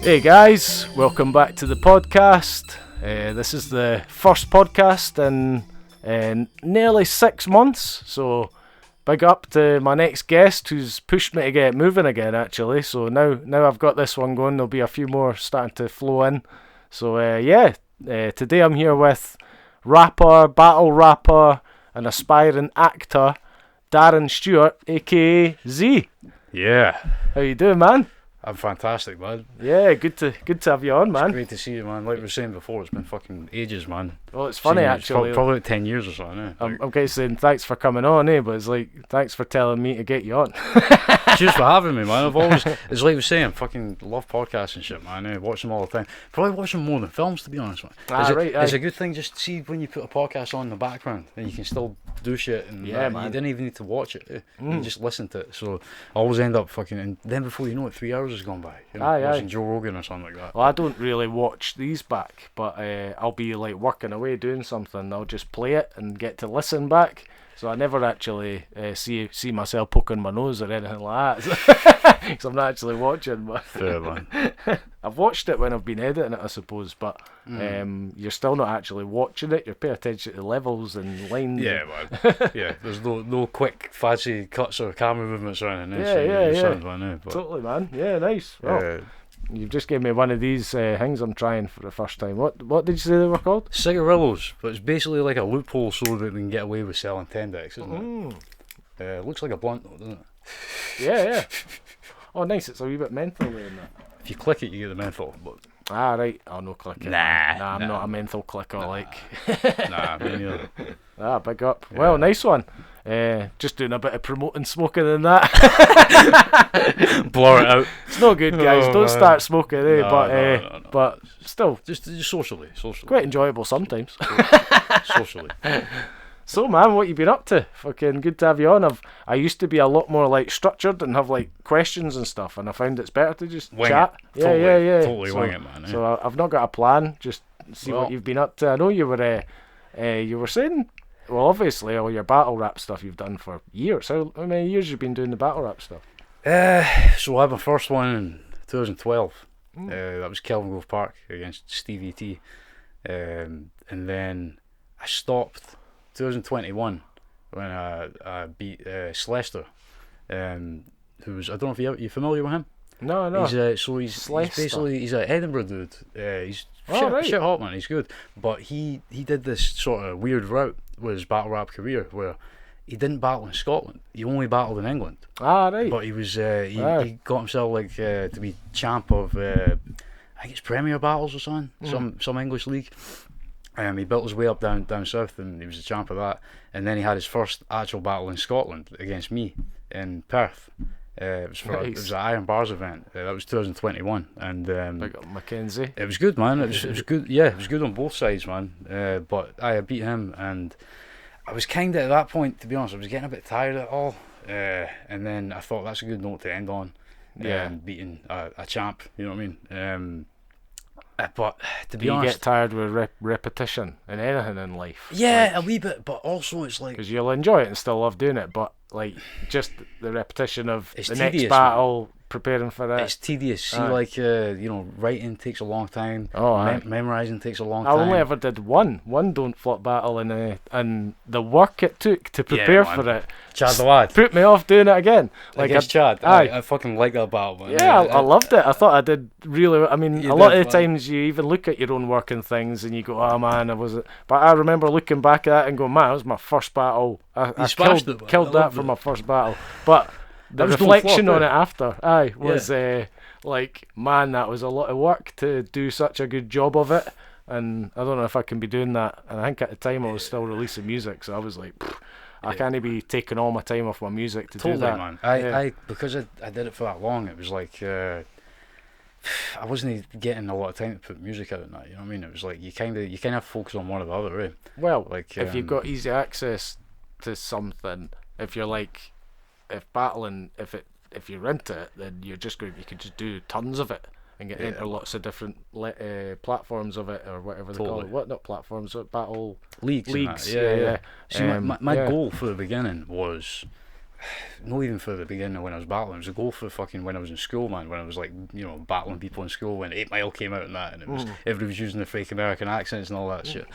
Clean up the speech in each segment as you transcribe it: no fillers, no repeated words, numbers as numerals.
Hey guys, welcome back to the podcast. This is the first podcast in nearly 6 months, so big up to my next guest who's pushed me to get moving again actually. So now I've got this one going, there'll be a few more starting to flow in. So today I'm here with rapper, battle rapper and aspiring actor Darren Stewart, aka ZEE. Yeah. How you doing, man? I'm fantastic, man. Yeah, good to have you on, man. It's great to see you, man. Like we were saying before, it's been fucking ages, man. Well, it's funny actually. Probably like 10 years or something. I'm kind of saying thanks for coming on, but it's like thanks for telling me to get you on. Cheers for having me, man. It's like we were saying, fucking love podcasts and shit, man. Watch them all the time. Probably watch them more than films, to be honest, man. It's a good thing just see when you put a podcast on in the background and you can still do shit and you didn't even need to watch it. You just listen to it. So I always end up fucking, and then before you know it, 3 hours has gone by. You know, watching Joe Rogan or something like that. Well, I don't really watch these back, but I'll be like working away doing something. I'll just play it and get to listen back. So I never actually see myself poking my nose or anything like that, because I'm not actually watching. But fair, man. I've watched it when I've been editing it, I suppose. But you're still not actually watching it. You're paying attention to the levels and lines. Yeah, man. Yeah, there's no quick fancy cuts or camera movements or anything. Yeah. Totally, man. Yeah, nice. Well, you've just gave me one of these things I'm trying for the first time. What did you say they were called? Cigarillos, but it's basically like a loophole so that they can get away with selling 10 decks, isn't it? It looks like a blunt though, doesn't it? Yeah. Oh, nice. It's a wee bit menthol in that. If you click it, you get the menthol. But right. Oh, no click it. Nah, I'm not a menthol clicker. Nah, me neither. Big up. Well, nice one. Just doing a bit of promoting smoking and that. Blur it out. It's no good, guys. Don't start smoking, No. But still, just socially. Quite enjoyable sometimes. Socially. So, man, what you been up to? Fucking good to have you on. I used to be a lot more like structured and have like questions and stuff, and I found it's better to just chat. Yeah. Totally wing it, man. So I've not got a plan. Just see what you've been up to. I know you were saying. Well, obviously, all your battle rap stuff you've done for years. How many years you've been doing the battle rap stuff? So I had my first one in 2012. That was Kelvin Grove Park against Stevie T. And then I stopped 2021 when I beat Slester, who was, I don't know if you're familiar with him. No. He's basically he's an Edinburgh dude. He's shit hot, man. He's good, but he did this sort of weird route with his battle rap career where he didn't battle in Scotland. He only battled in England. Right. But he was he got himself like to be champ of I think it's Premier Battles or something, some English league. He built his way up down south, and he was the champ of that. And then he had his first actual battle in Scotland against me in Perth. It was an Iron Bars event. That was 2021, and big up Mackenzie. It was good, man. It was good. Yeah, it was good on both sides, man. But I beat him, and I was kind of at that point, to be honest, I was getting a bit tired of it all. And then I thought that's a good note to end on. Beating a champ. You know what I mean? But to be honest, you get tired with repetition in anything in life. Yeah, a wee bit, but also it's like, because you'll enjoy it and still love doing it, but like just the repetition of the next tedious, battle, preparing for it. It's tedious. See, like writing takes a long time. Memorizing takes a long time. I only ever did one don't flop battle, and the work it took to prepare for it. Chad the lad put me off doing it again. Like Chad. I fucking like that battle, man. Yeah, I loved it. I thought I did really. I mean, a lot of the times you even look at your own work and things, and you go, "Oh man, I was." But I remember looking back at it and going, "Man, it was my first battle. I killed that for my first battle." But the reflection on it after, was like, man, that was a lot of work to do such a good job of it, and I don't know if I can be doing that. And I think at the time I was still releasing music, so I was like, I can't be taking all my time off my music to do that. Man. I because I did it for that long, it was like I wasn't getting a lot of time to put music out and that. You know what I mean? It was like you kind of focus on one or the other, right? Well, like if you've got easy access to something, if you're like, if you're into it, then you can just do tons of it and get into lots of different platforms of it, or whatever they call it. What, not platforms, but battle leagues. Yeah. See, my goal for the beginning was not even for the beginning of when I was battling. It was a goal for fucking when I was in school, man. When I was like, battling people in school when 8 Mile came out and that, and it was everybody was using the fake American accents and all that shit.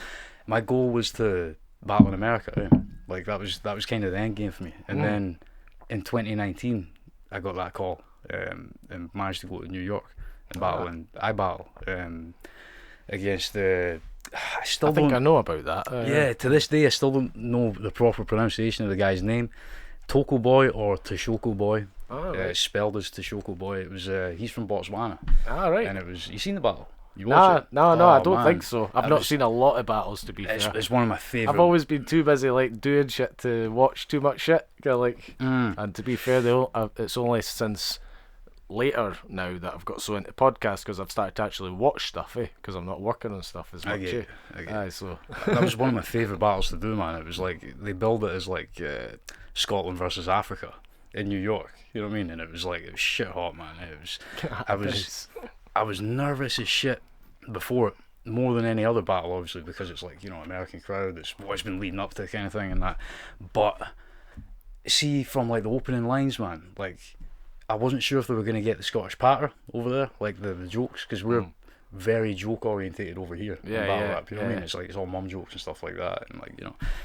My goal was to battle in America. Like that was kind of the end game for me. And then in 2019, I got that call and managed to go to New York and battle. And I battle against the. I think I know about that. Yeah, to this day I still don't know the proper pronunciation of the guy's name. Toko Boy or Tashoko Boy. Oh, right. It's spelled as Tashoko Boy. It was he's from Botswana. Ah, right. And it was. You seen the battle? You watch it? No, I don't think so. I've not seen a lot of battles, to be fair. It's one of my favourite. I've always been too busy like doing shit to watch too much shit. And to be fair, it's only since later now that I've got so into podcasts because I've started to actually watch stuff, because I'm not working on stuff as much. I get it. So that was one of my favourite battles to do, man. It was like they build it as like Scotland versus Africa in New York. You know what I mean? And it was shit hot, man. I was nervous as shit before it, more than any other battle, obviously, because it's like, American crowd, it's what's been leading up to kind of thing and that. But see, from like the opening lines, man, like I wasn't sure if they were going to get the Scottish patter over there, like the jokes, because we're very joke orientated over here. Yeah. Rap, you know what I mean? It's like it's all mum jokes and stuff like that, and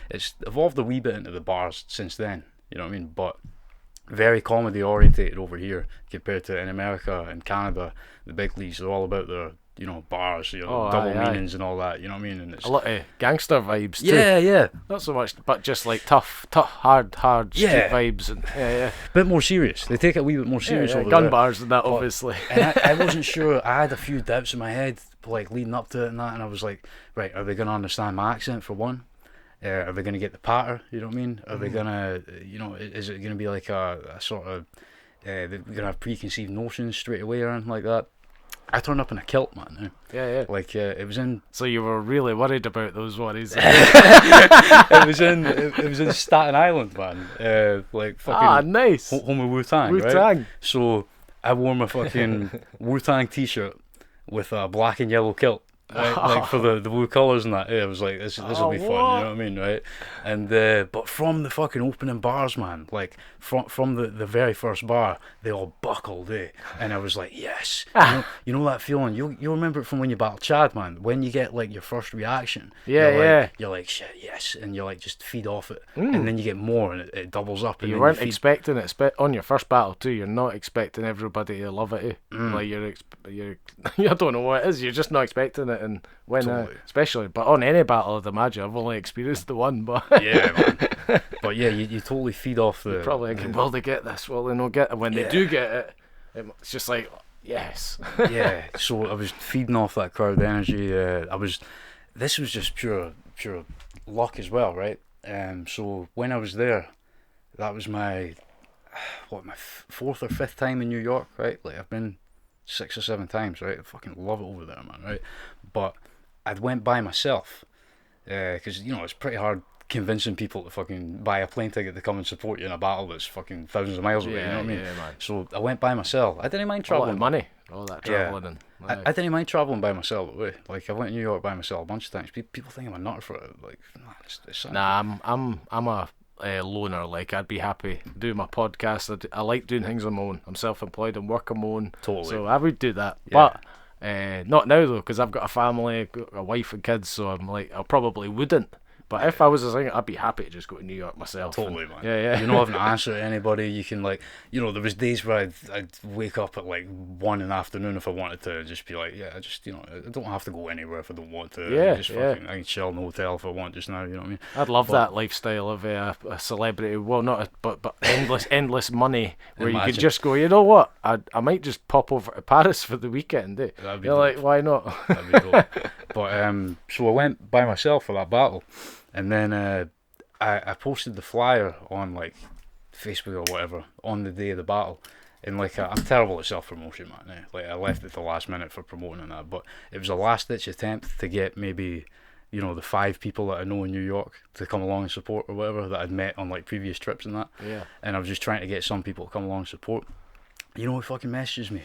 it's evolved a wee bit into the bars since then. You know what I mean? But very comedy orientated over here compared to in America and Canada. The big leagues are all about their bars, double meanings and all that. You know what I mean? And it's a lot of gangster vibes too. Yeah. Not so much, but just like tough, hard street vibes and bit more serious. They take it a wee bit more serious over gun there. bars and that, obviously. And I wasn't sure. I had a few doubts in my head, like leading up to it and that, and I was like, right, are they going to understand my accent for one? Are they going to get the patter? You know what I mean? Are they going to, is it going to be like a sort of, they're going to have preconceived notions straight away or anything like that? I turned up in a kilt, man. Yeah. Like it was in. So you were really worried about those worries. It was in Staten Island, man. Like fucking. Nice. Home of Wu-Tang, right? So I wore my fucking Wu-Tang t-shirt with a black and yellow kilt. Right? Like for the blue colours and that, I was like, this will be fun, you know what I mean, right? And but from the fucking opening bars, man, like from the very first bar, they all buckled, and I was like, yes, you know that feeling. You remember it from when you battle Chad, man. When you get like your first reaction, you're like shit, yes, and you like just feed off it, and then you get more, and it doubles up. And you weren't expecting it on your first battle too. You're not expecting everybody to love it, like you're I don't know what it is. You're just not expecting it. And when especially, but on any battle, I'd imagine I've only experienced the one, but yeah, man. But yeah, you totally feed off the. You're probably thinking, will they get this? Will they not get it? When they do get it, it's just like yes. Yeah. So I was feeding off that crowd energy. This was just pure luck as well, right? So when I was there, that was my fourth or fifth time in New York, right? Like I've been 6 or 7 times, right? I fucking love it over there, man, right? But I went by myself because it's pretty hard convincing people to fucking buy a plane ticket to come and support you in a battle that's fucking thousands of miles away. You know what I mean? Yeah, man. So I went by myself. I didn't mind traveling. A lot of money, all that traveling. Yeah. I didn't mind traveling by myself. Like I went to New York by myself a bunch of times. People think I'm a nutter for it. Like, it's nah, I'm a loner. Like I'd be happy doing my podcast. I like doing things on my own. I'm self-employed and work on my own. Totally. So I would do that, but not now though, because I've got a family, got a wife and kids. So I'm like, I probably wouldn't. But if I was a singer, I'd be happy to just go to New York myself. Totally, man. Yeah. You don't have to answer to anybody. You can there was days where I'd wake up at like 1 in the afternoon if I wanted to, just be like, I just I don't have to go anywhere if I don't want to. Fucking, I can chill in the hotel if I want just now. You know what I mean? I'd love that lifestyle of a celebrity. Well, but endless money where you could just go. You know what? I might just pop over to Paris for the weekend. That'd be You're like, why not? That'd be dope. But so I went by myself for that battle. And then I posted the flyer on like Facebook or whatever on the day of the battle, and like I'm terrible at self-promotion, man. Like I left it at the last minute for promoting and that, but it was a last-ditch attempt to get maybe the 5 people that I know in New York to come along and support or whatever that I'd met on like previous trips and that. Yeah. And I was just trying to get some people to come along and support. You know who fucking messages me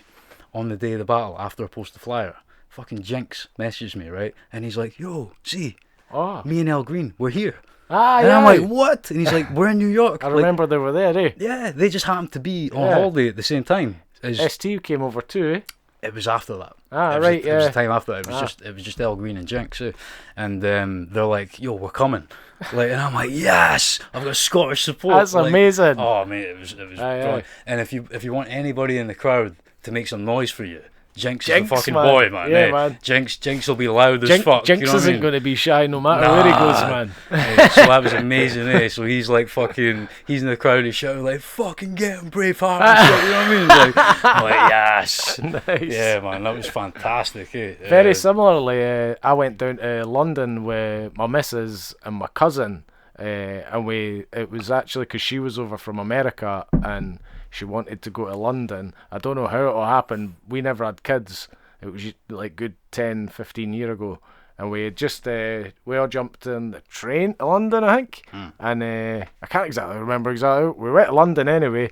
on the day of the battle after I post the flyer? Fucking Jinx messaged me, right? And he's like, "Yo, ZEE, Me and Al Green, we're here. And I'm like, what? And he's like, we're in New York. I remember they were there, eh? Yeah, they just happened to be on holiday at the same time. ST came over too, eh? It was after that. It was the time after that. It was just Al Green and Jinx, eh? And they're like, yo, we're coming. Like, and I'm like, yes, I've got Scottish support. That's amazing. Oh, mate, it was brilliant. And if you want anybody in the crowd to make some noise for you, Jinx is the fucking boy, man. Yeah, man. Jinx will be loud as fuck. Jinx isn't going to be shy no matter where he goes, man. So that was amazing, eh? So he's like fucking, he's in the crowd, he's shouting like, fucking get him, Braveheart, and shit, you know what I mean? I'm like, yes. Nice. Yeah, man, that was fantastic, eh? Very similarly, I went down to London with my missus and my cousin, and it was actually because she was over from America and she wanted to go to London. I don't know how it all happened. We never had kids. It was like good 10, 15 years ago. And we had just, we all jumped in the train to London, I think. And I can't exactly remember exactly. We went to London anyway.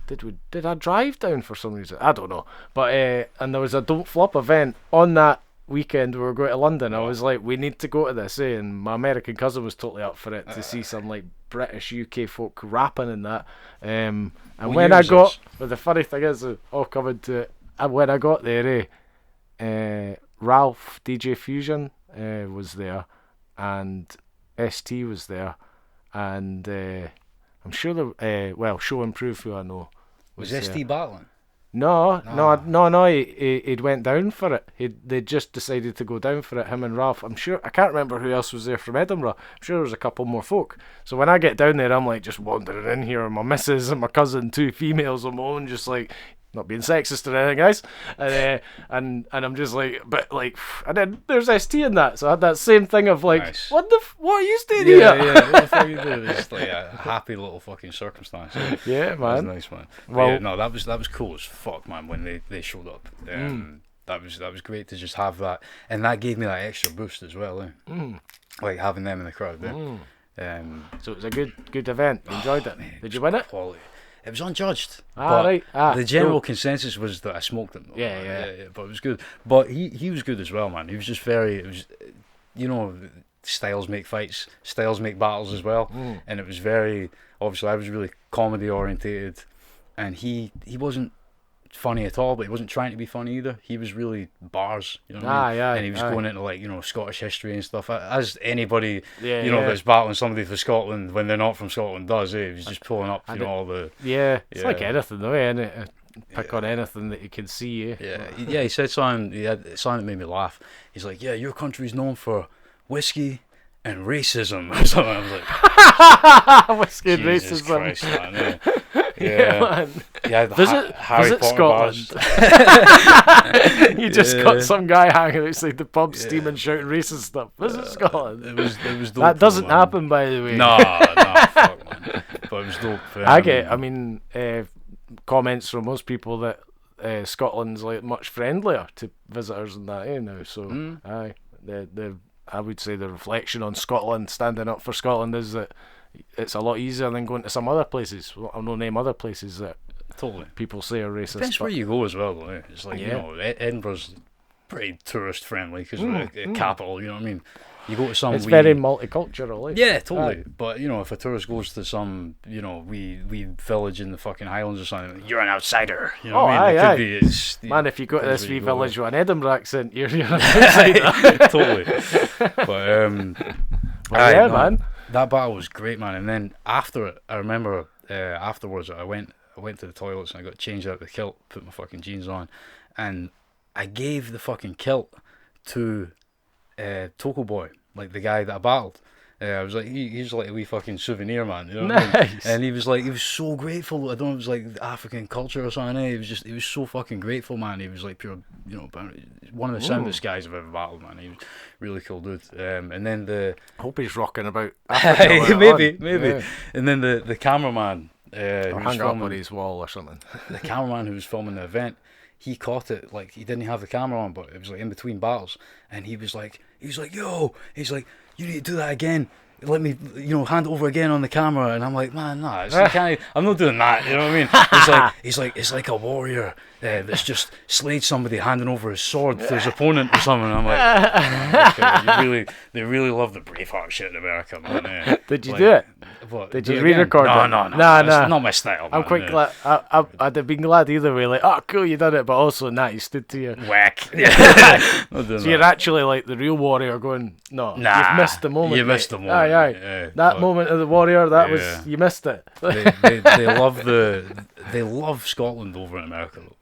Did I drive down for some reason? I don't know. But, and there was a Don't Flop event on that weekend we were going to London. I was like, we need to go to this, eh? And my American cousin was totally up for it to see some like British UK folk rapping and that. And when I got, but the funny thing is, all coming to it, when I got there, Ralph DJ Fusion was there, and ST was there, and I'm sure the Show Improve, who I know, was ST battling. No. He'd went down for it. They just decided to go down for it. Him and Ralph. I'm sure. I can't remember who else was there from Edinburgh. I'm sure there was a couple more folk. So when I get down there, I'm like just wandering in here, and my missus and my cousin, 2 females on my own, just like not being sexist or anything, guys. And I'm just like, but like, and then there's ST in that. So I had that same thing of like, nice. What are you doing here? Yeah. What the fuck are you doing? It's like a happy little fucking circumstance. Yeah, man. That was nice, man. Well, yeah, no, that was cool as fuck, man. When they showed up, that was great to just have that, and that gave me that extra boost as well. Like having them in the crowd there. So it was a good event. You enjoyed it. Man, did you win it? Quality. It was unjudged. Right. The general consensus was that I smoked him. Yeah. But it was good. But he was good as well, man. He was just styles make fights, styles make battles as well. And it was very, obviously I was really comedy orientated, and he wasn't funny at all, but he wasn't trying to be funny either. He was really bars, you know what I mean? And he was going into like, Scottish history and stuff, as anybody that's battling somebody for Scotland when they're not from Scotland does. He was just pulling up all the it's like anything though, isn't it? Pick on anything that you can see. He said something. He had something that made me laugh. He's like, your country's known for whiskey and racism or something. I was like, whiskey and Jesus racism. Christ, man, man. Yeah, visit Scotland. You just got some guy hanging outside the pub, steaming, shouting racist stuff. Visit Scotland. It was dope. That doesn't happen, by the way. No, fuck, man. But it was dope. I get, comments from most people that Scotland's like much friendlier to visitors than that now. So, I would say the reflection on Scotland, standing up for Scotland, is that it's a lot easier than going to some other places. I'll not name other places that people say are racist. Depends where you go as well, though. It's like, Edinburgh's pretty tourist friendly because it's a capital, you know what I mean? You go to some very multicultural, eh? Yeah, totally. But if a tourist goes to some wee village in the fucking Highlands or something, you're an outsider. You know what I mean? Man, if you go to this wee village with an Edinburgh accent, you're an outsider. Totally. But man, that battle was great, man. And then after it, I remember afterwards I went to the toilets and I got changed out of the kilt, put my fucking jeans on, and I gave the fucking kilt to Toko Boy, like the guy that I battled. I was like, he's like a wee fucking souvenir, man. You know what I mean? And he was so grateful. I don't know, it was like African culture or something. He was so fucking grateful, man. He was like pure, one of the soundest guys I've ever battled, man. He was really cool dude. And then I hope he's rocking about Africa. maybe. Yeah. And then the cameraman, or hung up on his wall or something. The cameraman who was filming the event, he caught it, like, he didn't have the camera on, but it was like in between battles, and he was like, yo, he's like, you need to do that again, let me, hand it over again on the camera, and I'm like, man, nah, I'm not doing that, you know what I mean? It's like a warrior that's just slayed somebody handing over his sword to his opponent or something. I'm like, okay, they really love the Braveheart shit in America, man. Did you do it? What, did you re-record it? No. It's not my style, man. I'm quite glad. I'd have been glad either way. Like, oh, cool, you did it, but also, you stood to your whack. So you're actually like the real warrior going, no, you've missed the moment. You missed the moment. Aye. Yeah, that moment of the warrior, was you missed it. they love Scotland over in America, though.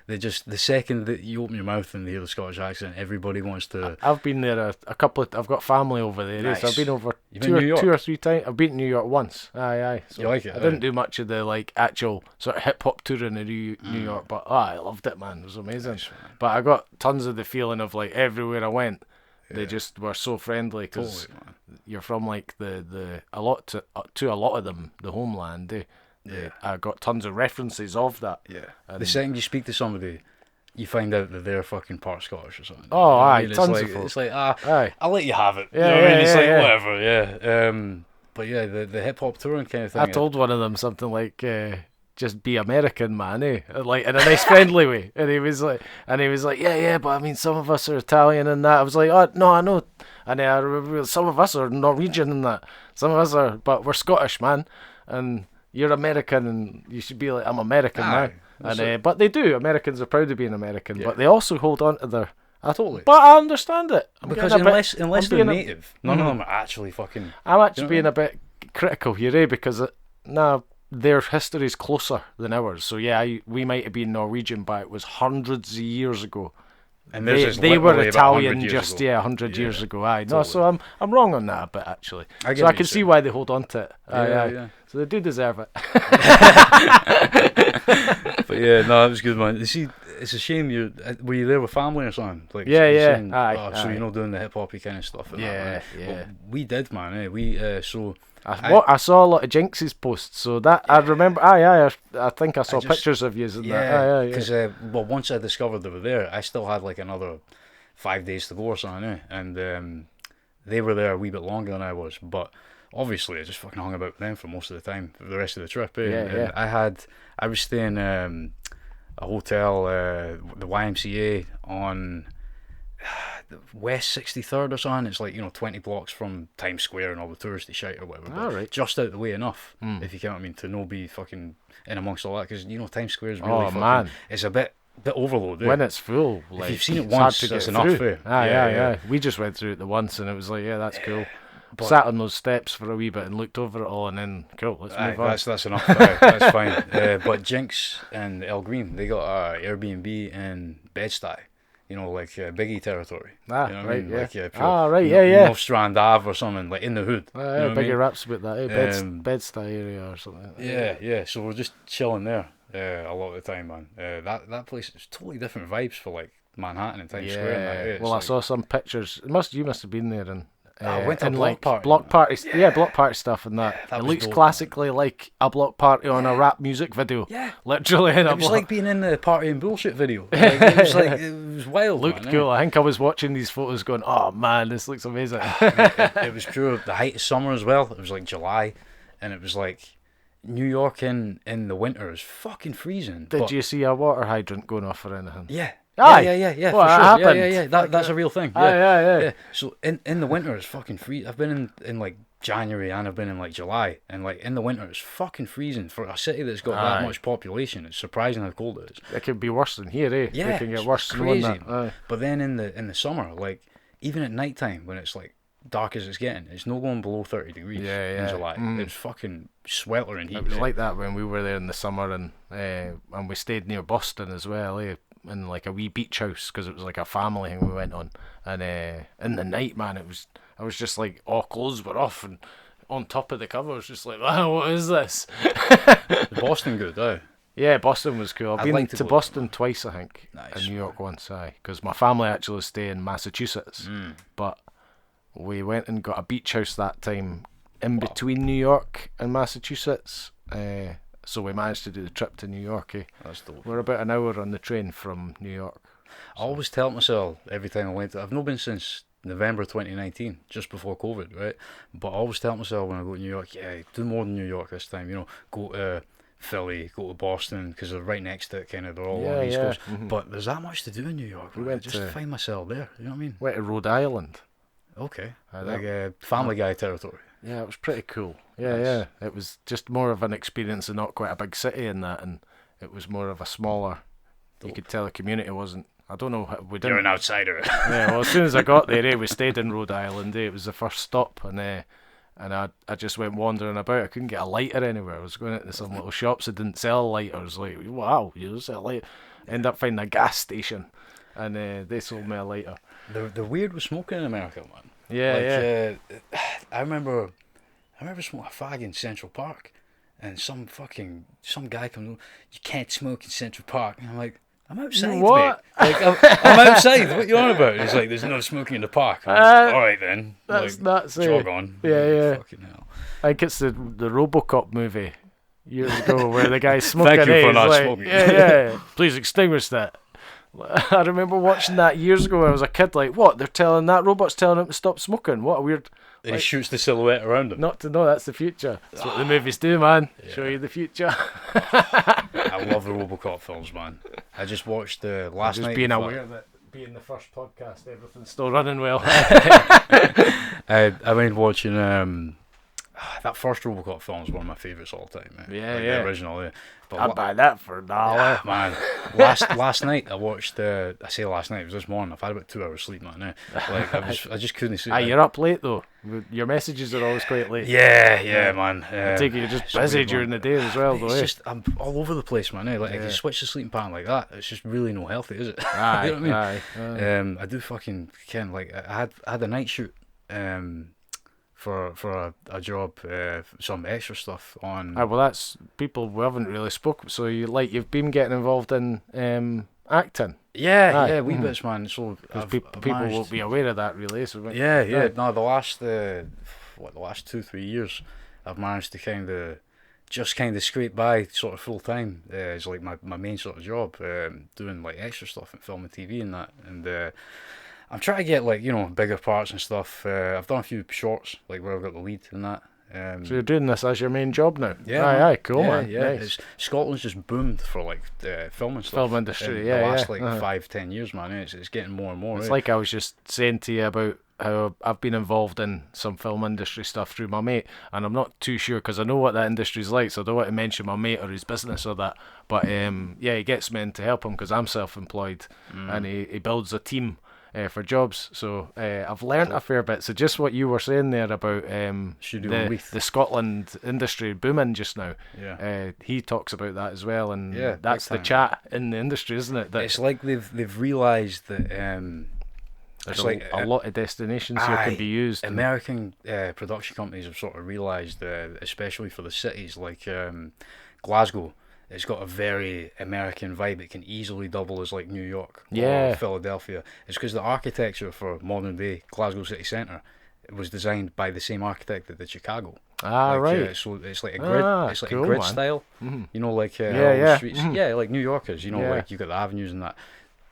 They just, the second that you open your mouth and they hear the Scottish accent, everybody wants to. I've been there a couple of. I've got family over there. Nice. So I've been over two or three times. I've been to New York once. Aye. So you like it? I didn't do much of the actual sort of hip hop touring in New York, but I loved it, man. It was amazing. Nice, but I got tons of the feeling of everywhere I went, they just were so friendly because you're from a lot of them, the homeland. I got tons of references of that. Yeah. The second you speak to somebody, you find out that they're fucking part Scottish or something. Oh, aye, tons of folks. It's like, I'll let you have it. Yeah, you know what I mean? It's yeah. whatever, yeah. But yeah, the hip hop touring kind of thing. I told one of them something like, just be American, man, in a nice friendly way. And he was like, yeah, but I mean, some of us are Italian and that. I was like, oh, no, I know. And I remember some of us are Norwegian and that. Some of us are, but we're Scottish, man. And you're American, and you should be like, I'm American now. And but they do. Americans are proud of being American, but they also hold on to their. Totally. But I understand it. Because unless they're native, none of them are actually fucking. I'm actually being a bit critical here, because their history is closer than ours. So we might have been Norwegian, but it was hundreds of years ago. And they were Italian just 100 years ago. Aye, no, so I'm wrong on that a bit actually. So I can see why they hold on to it. Aye. So they do deserve it. But yeah, no, it was good, man. You see, it's a shame were you there with family or something? So you're not doing the hip hoppy kind of stuff. Yeah. Well, we did, man. I saw a lot of Jinx's posts, so that I remember. I think I saw pictures of you. Because once I discovered they were there, I still had another 5 days to go or something, and they were there a wee bit longer than I was. But obviously, I just fucking hung about with them for most of the time, for the rest of the trip. And I was staying a hotel, the YMCA on West 63rd or something. It's 20 blocks from Times Square and all the touristy shit or whatever. Right. Just out the way enough, if you can't to not be fucking in amongst all that, because Times Square is really fucking. It's a bit overload. When it's full, if you've seen it once, that's enough. Yeah. We just went through it the once, and it was that's cool. But sat on those steps for a wee bit and looked over it all, and then cool, let's move on. That's enough. That's fine. But Jinx and El Green, they got an Airbnb in Bed-Stuy. Biggie territory. North Strand Ave or something, in the hood. Biggie raps about that. Bed-Stuy area or something. Yeah. So we're just chilling there a lot of the time, man. That place is totally different vibes for Manhattan and Times Square. I saw some pictures. You must have been there and. I went to a block party. Block parties, block party stuff and that. It looks classically like a block party on a rap music video. Yeah. Literally in a block. It was like being in the Party and Bullshit video. It was wild. Looked cool. I think I was watching these photos going, oh man, this looks amazing. It was true. The height of summer as well. It was July, and it was New York in the winter is fucking freezing. Did you see a water hydrant going off or anything? Yeah. Yeah. Well, for sure. Yeah. That's a real thing. Yeah. So in the winter it's fucking freezing. I've been in January and I've been in July, and in the winter it's fucking freezing for a city that's got that much population. It's surprising how cold it is. It could be worse than here, eh? Yeah, it can get worse. Crazy. But then in the summer, even at night time when it's dark as it's getting, it's not going below 30 degrees in July. It's fucking sweltering heat. It was like that when we were there in the summer, and we stayed near Boston as well, in a wee beach house, because it was a family thing we went on, and in the night, man, I was just all clothes were off and on top of the covers, just wow, what is this? Boston good, Yeah, Boston was cool. I've been to Boston twice, I think. Nice. And New York once, because my family actually stay in Massachusetts, but we went and got a beach house that time in between New York and Massachusetts. So we managed to do the trip to New York. That's dope. We're about an hour on the train from New York. I always tell myself every time I went I've not been since November 2019, just before COVID, right? But I always tell myself when I go to New York, do more than New York this time. Go to Philly, go to Boston, because they're right next to it, kind of. They're all on the East Coast. Mm-hmm. But there's that much to do in New York. I just find myself there. You know what I mean? Went to Rhode Island. Okay. Family Guy territory. Yeah, it was pretty cool. Yeah. It was just more of an experience and not quite a big city in that, and it was more of a smaller. You could tell the community wasn't. I don't know. We didn't. You're an outsider. Yeah. Well, as soon as I got there, we stayed in Rhode Island. It was the first stop, and I just went wandering about. I couldn't get a lighter anywhere. I was going into some little shops that didn't sell lighters. Like, wow, you don't sell a lighter. End up finding a gas station, and they sold me a lighter. They're weird with smoking in America, man. Yeah. I remember smoking a fag in Central Park, and some guy comes over, you can't smoke in Central Park, and I'm like, I'm outside, what? Mate. Like, I'm outside. What you on about? He's like, there's no smoking in the park. Like, all right then. That's nuts. Jog on. Yeah. Fucking hell. I think it's the RoboCop movie years ago where the guy's smoking. Thank you for not smoking. Yeah. Please extinguish that. I remember watching that years ago when I was a kid. Like, what? That robot's telling him to stop smoking. What a weird. And he shoots the silhouette around him. Not to know that's the future. That's what the movies do, man. Yeah. Show you the future. I love the RoboCop films, man. I just watched last night. Just being aware that being the first podcast, everything's still running well. I went watching that first RoboCop film is one of my favourites all the time, man. Yeah. The original, yeah. But I'd buy that for $1. Man, last night I watched. I say last night, it was this morning. I've had about 2 hours sleep, man. Like I just couldn't sleep. You're up late though. Your messages are always quite late. Yeah, man. I take it you're just busy during the day as well, though. It's just I'm all over the place, man. Like if you switch the sleeping pattern like that, it's just really no healthy, is it? Aye, you know what I mean? I do fucking like I had a night shoot. For a job, some extra stuff on. Well, that's people we haven't really spoken. So you've been getting involved in acting. Yeah, wee bits, man. So people won't be aware of that really. So yeah. No, the last 2-3 years, I've managed to kind of scrape by sort of full time. It's like my main sort of job, doing like extra stuff in film and TV and that, and. I'm trying to get bigger parts and stuff. I've done a few shorts like where I've got the lead and that. So you're doing this as your main job now? Yeah. Aye, cool, man. Yeah. Nice. Scotland's just boomed for film and stuff. Film industry, the last 5-10 years, man. It's getting more and more. It's like I was just saying to you about how I've been involved in some film industry stuff through my mate, and I'm not too sure because I know what that industry's like, so I don't want to mention my mate or his business or that. But he gets me in to help him because I'm self-employed, and he builds a team. For jobs, so I've learnt a fair bit. So just what you were saying there about the Scotland industry booming just now. Yeah. He talks about that as well, and that's the chat in the industry, isn't it? That it's like they've realised that there's a lot of destinations here can be used. American production companies have sort of realised, especially for the cities like Glasgow. It's got a very American vibe. It can easily double as like New York or Philadelphia. It's because the architecture for modern day Glasgow city centre was designed by the same architect that did Chicago. Right. So it's like a grid. It's like cool, a grid man. style. Mm-hmm. You know, like streets. Mm-hmm. Yeah, like New Yorkers. You know, like you got the avenues and that.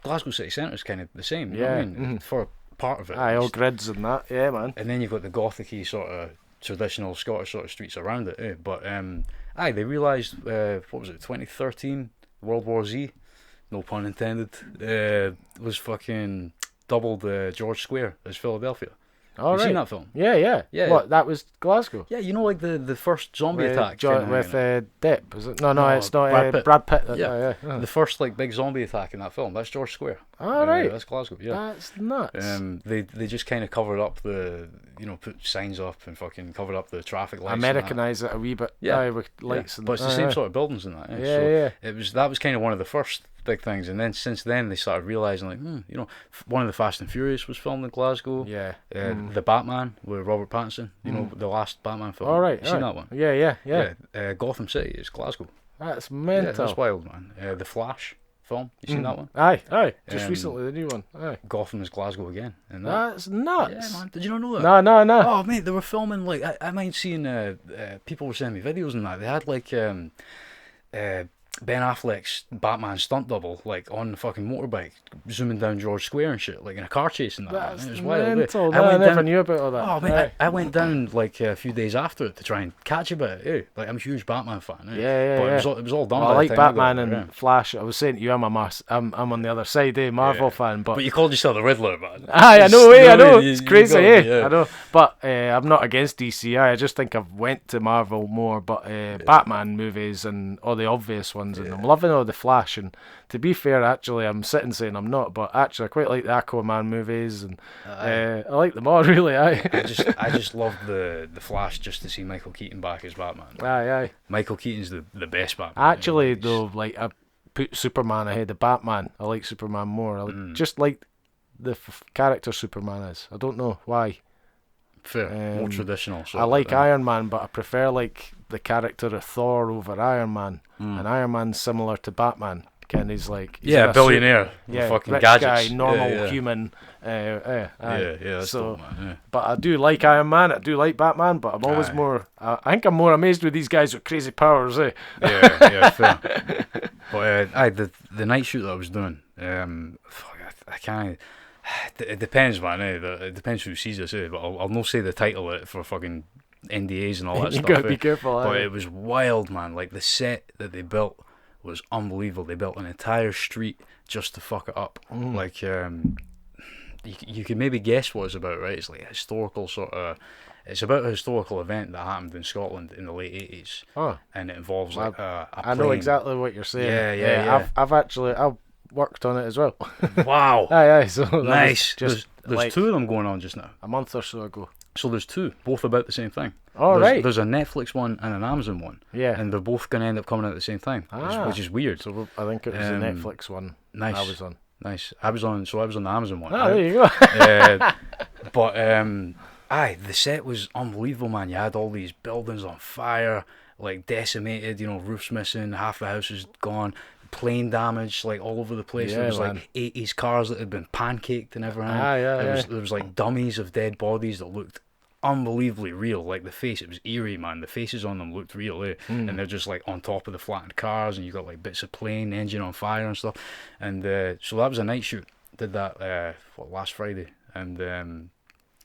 Glasgow city centre is kind of the same. You know what I mean? For part of it. All grids and that. Yeah, man. And then you've got the gothic-y sort of traditional Scottish sort of streets around it. But they realised, 2013, World War Z, no pun intended, was fucking doubled George Square as Philadelphia. All right. Seen that film? Yeah. What, that was Glasgow? Yeah, you know, like the first zombie attack. With Depp, is it? No, it's not Brad Pitt. The first like big zombie attack in that film, that's George Square. All right. That's Glasgow, yeah. That's nuts. They just kind of covered up put signs up and fucking covered up the traffic lights. Americanise it a wee bit. Yeah, with lights. But it's the same sort of buildings and that. That was kind of one of the first big things, and then since then they started realising one of the Fast and Furious was filmed in Glasgow. The Batman with Robert Pattinson, the last Batman film. All right, you seen that one? Yeah. Gotham City is Glasgow. That's mental. Yeah, that's wild, man. The Flash film, you seen that one? Aye. Just recently, the new one. Aye. Gotham is Glasgow again. And that's nuts. Yeah, man. Did you not know that? No. Oh, mate, they were filming, like, I mind seeing, people were sending me videos and that. They had, like, Ben Affleck's Batman stunt double, like on the fucking motorbike, zooming down George Square and shit, like in a car chase and that. That's It was wild. mental. I never knew about all that. Oh man, I went down like a few days after it to try and catch a bit. Like I'm a huge Batman fan. Yeah. But it was all done. Well, by I like the time Batman got and Flash. I was saying to you, I'm on the other side, Marvel fan. But you called yourself the Riddler, man. I know, I know. It's crazy, yeah. I know. But I'm not against DC. I just think I've went to Marvel more. But Batman movies and all the obvious ones, and I'm loving all the Flash. And to be fair, actually, I'm sitting saying I'm not, but actually, I quite like the Aquaman movies, and I like them all, really. I just love the Flash just to see Michael Keaton back as Batman. Aye. Michael Keaton's the best Batman. Actually, though, like I put Superman ahead of Batman. I like Superman more. I just like the character Superman is. I don't know why. Fair, more traditional. I like Iron Man, but I prefer like the character of Thor over Iron Man. And Iron Man's similar to Batman. Ken, he's a billionaire. Fucking rich gadgets. Guy, normal human. That's so. dope, man. But I do like Iron Man. I do like Batman. But I'm always more. I think I'm more amazed with these guys with crazy powers. Yeah, fair. But the night shoot that I was doing, I can't. It depends, man. It depends who sees this. But I'll not say the title of it for fucking NDAs and all that stuff. You gotta be careful. But it was wild, man. Like the set that they built was unbelievable. They built an entire street just to fuck it up. Like you can maybe guess what it's about, right? It's like a historical sort of. It's about a historical event that happened in Scotland in the late 80s. Oh. And it involves like a plane. I know exactly what you're saying. Yeah. I've worked on it as well. Wow. Aye. So nice. Just there's two of them going on just now. A month or so ago. So there's two, both about the same thing. Oh, right. There's a Netflix one and an Amazon one. Yeah. And they're both going to end up coming out at the same time, which is weird. So I think it was the Netflix one. Nice. I was on. Nice. I was on the Amazon one. Oh, there you go. But the set was unbelievable, man. You had all these buildings on fire, like decimated, roofs missing, half the house is gone. Plane damage like all over the place. There was like 80s cars that had been pancaked and everything. There was like dummies of dead bodies that looked unbelievably real. Like the face, it was eerie, man. The faces on them looked real, and they're just like on top of the flattened cars, and you got like bits of plane engine on fire and stuff. And so that was a night shoot. Did that last Friday, and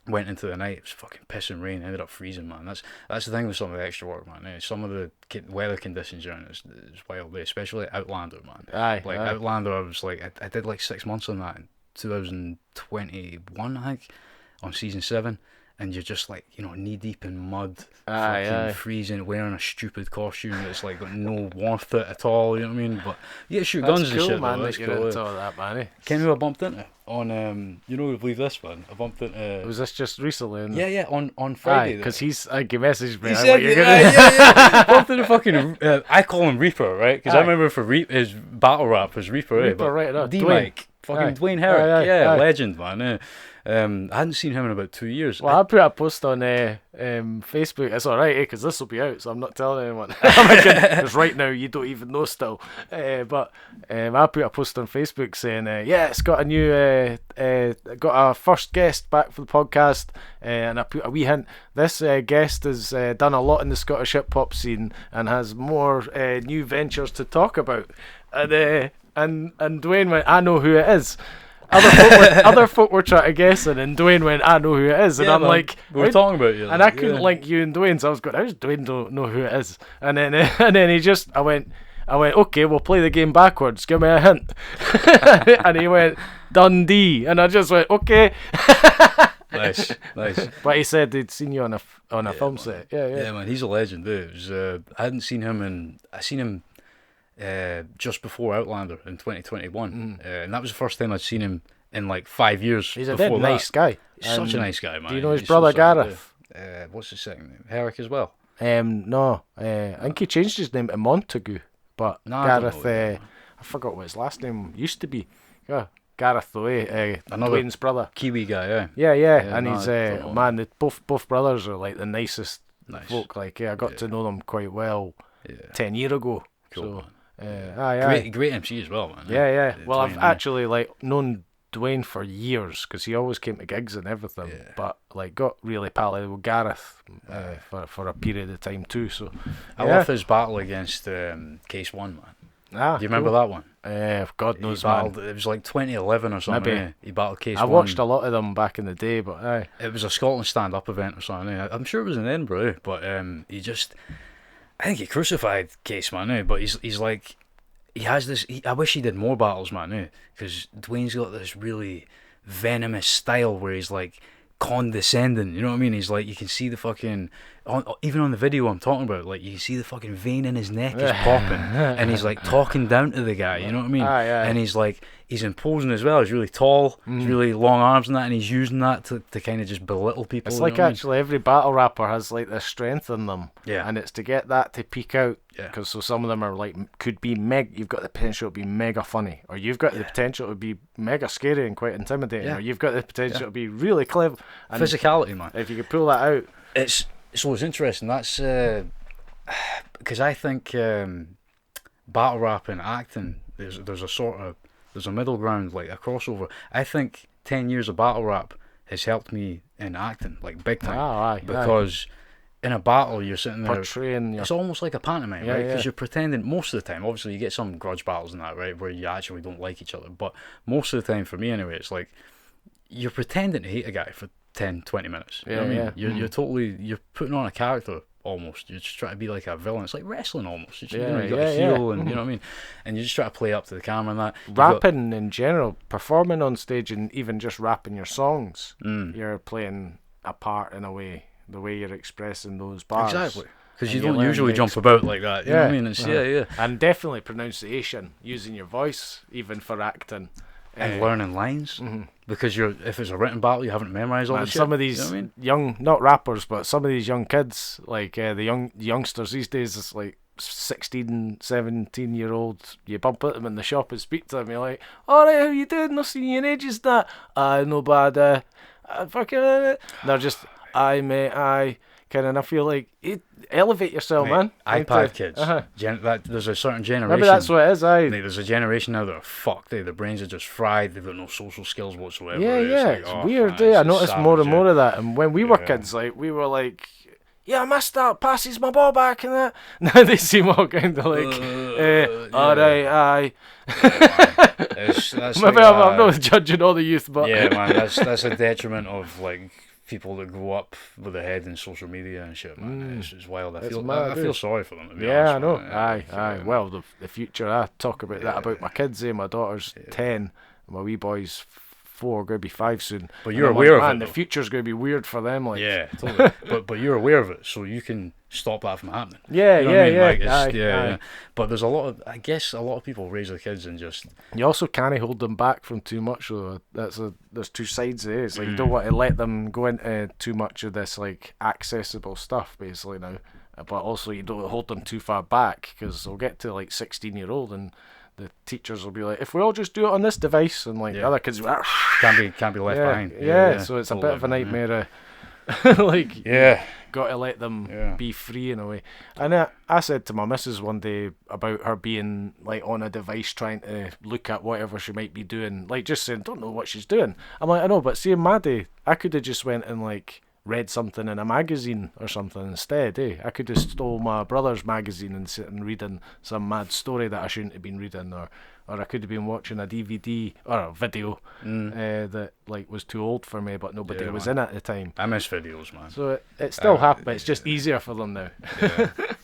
went into the night. It was fucking pissing rain. Ended up freezing, man. That's the thing with some of the extra work, man. Some of the weather conditions around it's wild, especially Outlander, man. Outlander, I was like, I did like 6 months on that in 2021, I think, on season 7. And you're just like, knee deep in mud, fucking freezing, wearing a stupid costume that's like got no warmth to it at all. You know what I mean? But you shoot guns and shit, man. That's cool, man. Into all that, man. Ken, who I bumped into on we believe this, man. I bumped into. Was this just recently? Yeah, on Friday. Because he messaged me. He said, yeah. Bumped into fucking. I call him Reaper, right? Because I remember for his battle rap was Reaper, right? D-Mike, fucking Dwayne Herrick, legend, man. I hadn't seen him in about 2 years. Well, I put a post on Facebook. It's alright, because this will be out, so I'm not telling anyone. Because right now you don't even know still. But I put a post on Facebook saying, it's got a new, got a first guest back for the podcast, and I put a wee hint. This guest has done a lot in the Scottish hip hop scene and has more new ventures to talk about. And Dwayne went, I know who it is. Other folk were trying to guess it, and Dwayne went, I know who it is. And I'm like, we're talking about you. And I couldn't link you and Dwayne, so I was going, how does Dwayne don't know who it is? And then I went, okay, we'll play the game backwards. Give me a hint. And he went, Dundee. And I just went, okay. Nice. But he said he'd seen you on a film set. Yeah, man, he's a legend. It was, I hadn't seen him, I seen him just before Outlander in 2021, and that was the first time I'd seen him in like 5 years. He's a dead nice guy. He's such a nice guy, man. Do you know his brother Gareth? What's his second name? Herrick as well. No, I think he changed his name to Montague, but Gareth, I forgot what his last name used to be. Yeah, Gareth though, Dwayne's brother, Kiwi guy, yeah, and he's man. Both brothers are like the nicest folk. Like, I got to know them quite well 10 years ago. Cool. So, great MC as well, man. Yeah. Well, I've actually known Dwayne for years because he always came to gigs and everything. Yeah. But got really pally with Gareth for a period of time too. So I love his battle against Case One, man. Do you remember that one? God knows, man. It was like 2011 or something. Maybe. He battled Case I watched a lot of them back in the day, but it was a Scotland stand-up event or something. I'm sure it was in Edinburgh, but he just, I think he crucified Case, man. But he's like, he has this. I wish he did more battles, man. Because Dwayne's got this really venomous style where he's like condescending, you know what I mean? He's like, you can see the fucking, even on the video I'm talking about, like you can see the fucking vein in his neck is popping, and he's like talking down to the guy, you know what I mean? And he's like, he's imposing as well. He's really tall, he's really long arms and that, and he's using that to kind of just belittle people. It's like actually every battle rapper has like this strength in them, yeah, and it's to get that to peak out. Because so some of them are like, could be you've got the potential to be mega funny, or you've got the potential to be mega scary and quite intimidating, or you've got the potential to be really clever. And physicality, man. If you could pull that out, it's interesting. That's because I think battle rap and acting, there's a middle ground, like a crossover. I think 10 years of battle rap has helped me in acting, like big time, because. In a battle, you're sitting there portraying. It's almost like a pantomime, right? Because you're pretending most of the time. Obviously, you get some grudge battles and that, right, where you actually don't like each other. But most of the time, for me anyway, it's like you're pretending to hate a guy for 10, 20 minutes. You know what I mean? You're putting on a character almost. You're just trying to be like a villain. It's like wrestling almost. You got a heel, and you know what I mean. And you just try to play up to the camera and that. Rapping in general, performing on stage, and even just rapping your songs, you're playing a part in a way. The way you're expressing those bars. Exactly. Because you don't usually jump about like that. You know what I mean? It's, And definitely pronunciation, using your voice, even for acting. And learning lines. Because if it's a written battle, you haven't memorised all the shit. Some of these young, not rappers, but some of these young kids, like the youngsters these days, it's like 16, 17-year-olds, you bump into them in the shop and speak to them, you're like, alright, how you doing? Not seen you in ages, that. No bad, fucking, they're just... mate, kind of, and I feel like elevate yourself, mate, man. iPad kids. There's a certain generation. Maybe that's what it is. Mate, there's a generation now that are fucked. Their brains are just fried. They've got no social skills whatsoever. It's weird. I noticed more and more of that. And when we were kids, like we were like, yeah, I missed that. Passes my ball back and that. Now they seem all kind of like, alright, That's maybe like, I'm not judging all the youth, but yeah, man, that's a detriment of like people that grow up with their head in social media and shit, man. It's wild. I feel sorry for them, to be honest, I know. Aye. Well, the future, I talk about that about my kids. My daughter's 10, my wee boy's 4, going to be 5 soon. But you're aware of it. The future's going to be weird for them. Like, yeah, totally. but you're aware of it, so you can stop that from happening. Yeah. But there's I guess a lot of people raise their kids and just. You also can't hold them back from too much, though. There's two sides of it. It's like you don't want to let them go into too much of this like accessible stuff, basically now. But also you don't hold them too far back, because they'll get to like 16-year-old and the teachers will be like, if we all just do it on this device, and like other kids can't be left behind. So it's a bit of a nightmare. Got to let them be free in a way. And I said to my missus one day about her being like on a device trying to look at whatever she might be doing, like just saying, don't know what she's doing. I'm like, I know, but see, in my day, I could have just went and like read something in a magazine or something instead. I could have stole my brother's magazine and sit and reading some mad story that I shouldn't have been reading, or I could have been watching a DVD or a video that like was too old for me, but nobody was in at the time. I miss videos, man. So it still happens, but it's just easier for them now.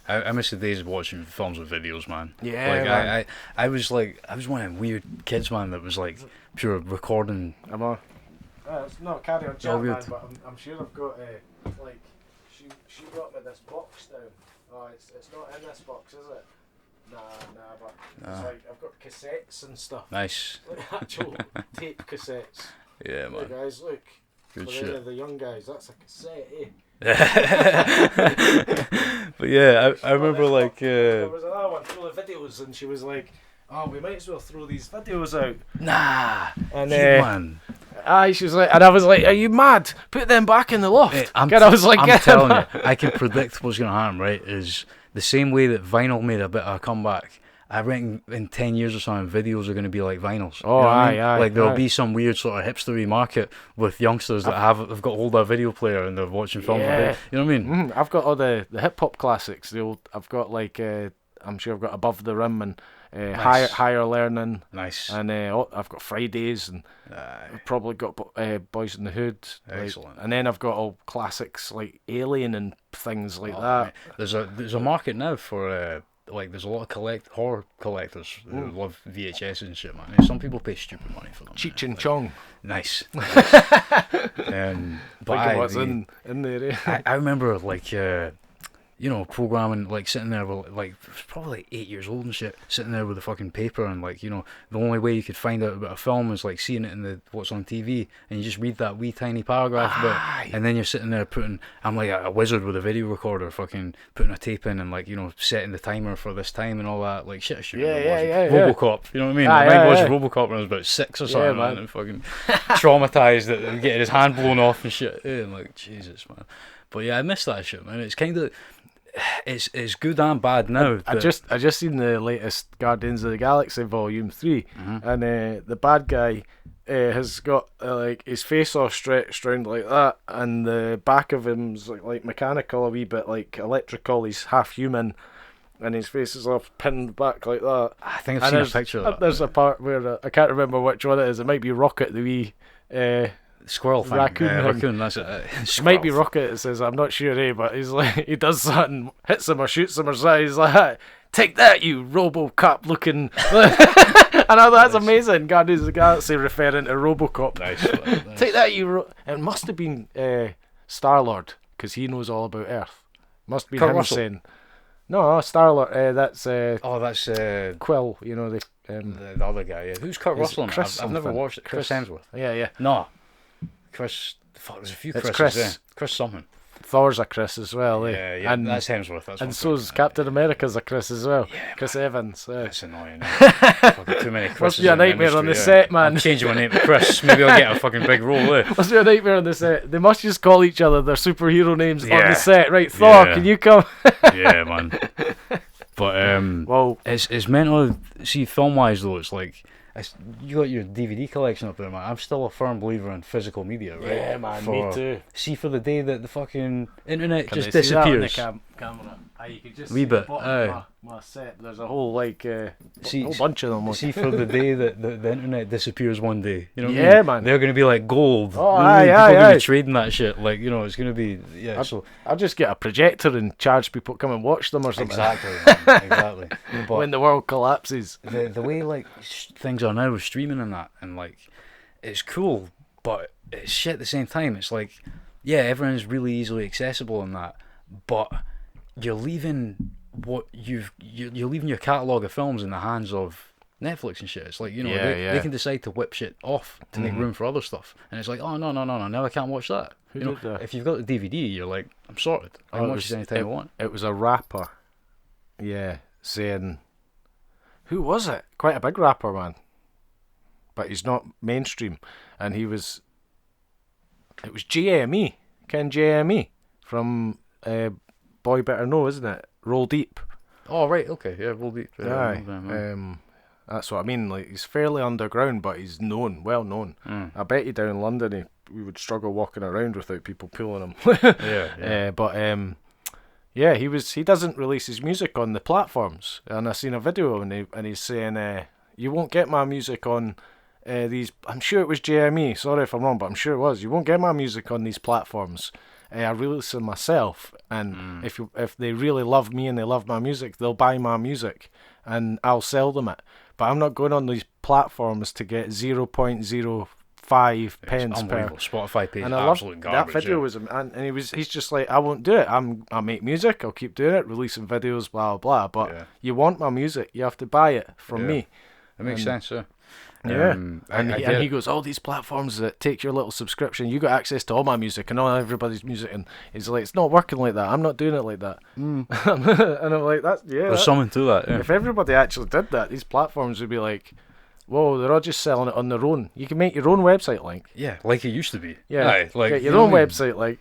I miss the days of watching films with videos, man. Man. I was one of them weird kids, man, that was like pure recording. It's not carry on chat, man, but I'm sure I've got like she brought me this box down. Oh, it's not in this box, is it? Nah, but it's like I've got cassettes and stuff. Nice. Like actual tape cassettes. Yeah, man. Hey guys, look. Good for shit. The young guys, that's a cassette, But yeah, I remember like there was another one full of videos, and she was like, oh, we might as well throw these videos out. Nah. And man. She was like, and I was like, are you mad? Put them back in the loft. I'm telling you, I can predict what's going to happen, right? Is the same way that vinyl made a bit of a comeback. I reckon in 10 years or something, videos are going to be like vinyls. Oh, you know aye. Like there'll be some weird sort of hipstery market with youngsters that have got hold of a video player and they're watching films. Yeah. You know what I mean? I've got all the hip hop classics. I've got like, I'm sure I've got Above the Rim and Nice. Higher Learning. Nice. And I've got Fridays, and I've probably got Boys in the Hood. Excellent. And then I've got all classics like Alien and things like that. Mate. There's a market now for there's a lot of horror collectors who love VHS and shit, man. And some people pay stupid money for them. Cheech and Chong. Nice. But what's in there. I remember programming, sitting there with, probably 8 years old and shit, sitting there with a fucking paper, and the only way you could find out about a film is seeing it in what's on TV, and you just read that wee tiny paragraph about it, and then you're sitting there I'm like a wizard with a video recorder, fucking putting a tape in, and setting the timer for this time and all that, shit I should RoboCop, you know what I mean? I watched RoboCop when I was about 6 or something, man, and fucking traumatized at getting his hand blown off and shit, and Jesus, man. But yeah, I miss that shit, man. It's kind of... It's good and bad now. I just seen the latest Guardians of the Galaxy Volume 3, and the bad guy has got his face all stretched around like that, and the back of him's like mechanical a wee bit, like electrical. He's half human, and his face is all pinned back like that. I think I've seen a picture of that. There's a part where I can't remember which one it is. It might be Rocket, the wee squirrel thing. Raccoon, that's it. It might be Rocket, it says, I'm not sure, but he's he does something, hits him or shoots him or something, he's like, take that, you RoboCop looking. I know, that's amazing. Guardians of the Galaxy referring to RoboCop. Nice. Take that, you it must have been Star-Lord, because he knows all about Earth. Must be him Russell. saying, no, Star-Lord, that's that's Quill, the other guy. Yeah. Who's Kurt Russell? I've never watched it. Chris Hemsworth. Yeah. No. Chris, there's a few Chris's. Chris. Chris something. Thor's a Chris as well, Yeah, and that's Hemsworth. And so's Captain America's a Chris as well. Yeah, Chris Evans. That's annoying. Fucking too many Chris's. Must be a nightmare on the set, man. I'm changing my name to Chris. Maybe I'll get a fucking big role there. Must be a nightmare on the set. They must just call each other their superhero names on the set. Right, Thor, can you come? Yeah, man. But it's meant to see film-wise though. It's you got your DVD collection up there, man. I'm still a firm believer in physical media, right? Yeah, man, me too. See, for the day that the fucking internet Can just they disappears. See that on the camera? You can just wee see bit. the bottom of my set. There's a whole whole bunch of them. See, for the day that the internet disappears one day, you know what I mean? Man. They're going to be like gold. Oh, people are going to be trading that shit. It's going to be I'll just get a projector and charge people to come and watch them or something. Exactly, man, exactly. But when the world collapses, the way things are now with streaming and that, and it's cool, but it's shit at the same time. It's everyone's really easily accessible and that, but you're leaving you're leaving your catalogue of films in the hands of Netflix and shit. It's they can decide to whip shit off to make room for other stuff, and it's oh no, now I can't watch that. If you've got the DVD, you're I'm sorted. I can watch it anytime I want. It was a rapper, saying, who was it? Quite a big rapper, man, but he's not mainstream, and it was JME, Ken JME from Boy Better Know, isn't it? Roll Deep. Oh right, okay, yeah, Roll Deep. That's what I mean. He's fairly underground, but he's well known. I bet you down in London, we would struggle walking around without people pulling him. He doesn't release his music on the platforms, and I seen a video and he's saying, you won't get my music on these. I'm sure it was JME. Sorry if I'm wrong, but I'm sure it was. You won't get my music on these platforms. I release it myself, and if they really love me and they love my music, they'll buy my music, and I'll sell them it. But I'm not going on these platforms to get 0.05 pence per. Spotify pays absolute garbage. That video was, and he's just I won't do it. I make music. I'll keep doing it, releasing videos, blah blah. But you want my music, you have to buy it from me. It makes sense, and he goes, all these platforms that take your little subscription, you got access to all my music and all everybody's music, and he's like, it's not working like that. I'm not doing it like that. And I'm like, there's something to that. Yeah. If everybody actually did that, these platforms would be like, whoa, they're all just selling it on their own. You can make your own website link. Yeah, like it used to be. Yeah, get your own website link,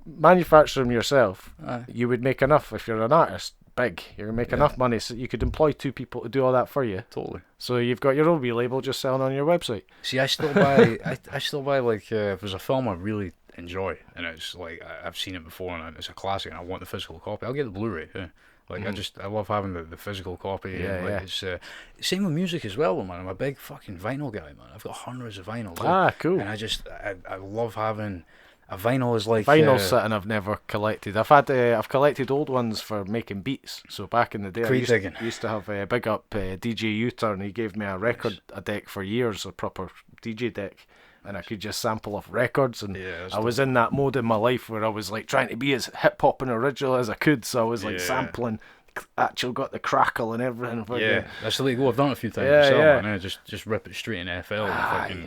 manufacture them yourself. You would make enough if you're an artist. Big, you're gonna make enough money so you could employ 2 people to do all that for you. Totally. So you've got your own wee label just selling on your website. See, I still buy. I still buy if there's a film I really enjoy and it's I've seen it before and it's a classic and I want the physical copy. I'll get the Blu-ray. Yeah. Like I love having the physical copy. It's same with music as well, man. I'm a big fucking vinyl guy, man. I've got hundreds of vinyls. Cool. And I love having a vinyl. Is like vinyl's something I've never collected. I've collected old ones for making beats. So back in the day, I used to have a big up DJ U-Turn. He gave me a record a deck for years, a proper DJ deck. And I could just sample off records, and I was in that mode in my life where I was like trying to be as hip hop and original as I could. So I was like sampling, actually got the crackle and everything. That's the way to go. I've done it a few times myself. Man. Just rip it straight in FL.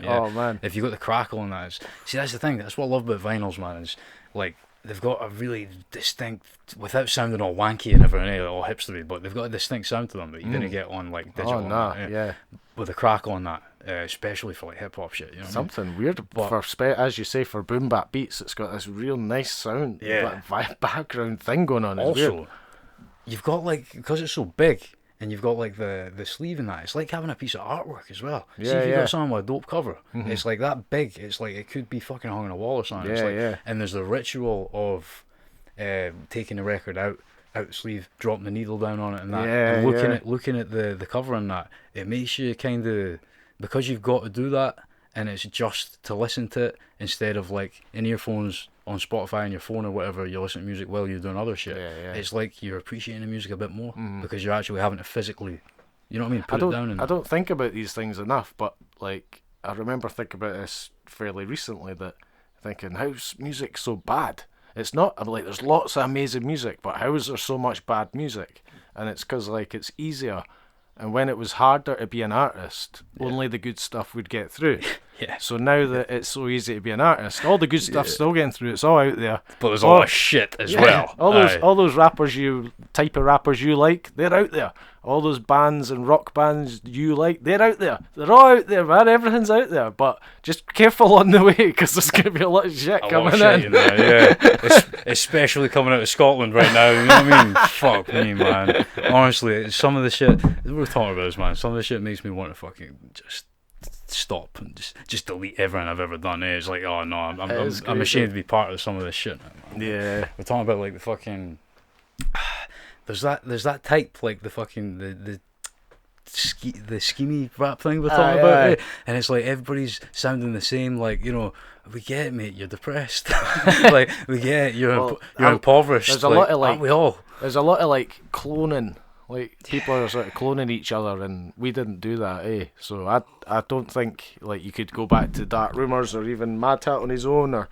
Oh man! If you got the crackle and that, that's the thing. That's what I love about vinyls, man. Is like they've got a really distinct, without sounding all wanky and everything, all hipstery, but they've got a distinct sound to them that you didn't get on like digital. With a crackle on that. Especially for like hip hop shit, you know. Something weird, but as you say, for boom bap beats, it's got this real nice sound, background thing going on. Also, you've got like, because it's so big, and you've got like the sleeve in that. It's like having a piece of artwork as well. See if you've got something with a dope cover, it's like that big. It's like it could be fucking hung on a wall or something. And there's the ritual of taking the record out the sleeve, dropping the needle down on it, and that, and looking at the cover and that. It makes you kind of, because you've got to do that, and it's just to listen to it instead of like in earphones on Spotify on your phone or whatever, you listen to music while you're doing other shit. It's like you're appreciating the music a bit more because you're actually having to physically, you know what I mean, put it down. I don't think about these things enough, but like I remember thinking about this fairly recently, that thinking, how's music so bad? It's not, I'm like, there's lots of amazing music, but how is there so much bad music? And it's because like it's easier. And when it was harder to be an artist, only the good stuff would get through. So now that it's so easy to be an artist, all the good stuff's still getting through. It's all out there. But there's a lot of shit as well. All those rappers type of rappers you like, they're out there. All those bands and rock bands you like, they're out there. They're all out there, man. Everything's out there. But just careful on the way, because there's going to be a lot of shit coming in there, especially coming out of Scotland right now. You know what I mean? Fuck me, man. Honestly, some of the shit we're talking about this, man. Some of the shit makes me want to fucking just stop and just delete everything I've ever done. It's like, oh no, I'm ashamed to be part of some of this shit now, man. We're talking about like the fucking. There's that type, like the fucking the schemy rap thing we're talking about, and it's like everybody's sounding the same. Like, you know, we get it, mate. You're depressed. Like, we get it. You're impoverished. There's a lot of like, aren't we all? There's a lot of like cloning. Like people are sort of cloning each other, and we didn't do that, So I don't think like you could go back to Dark Rumours or even Mad Hat on his own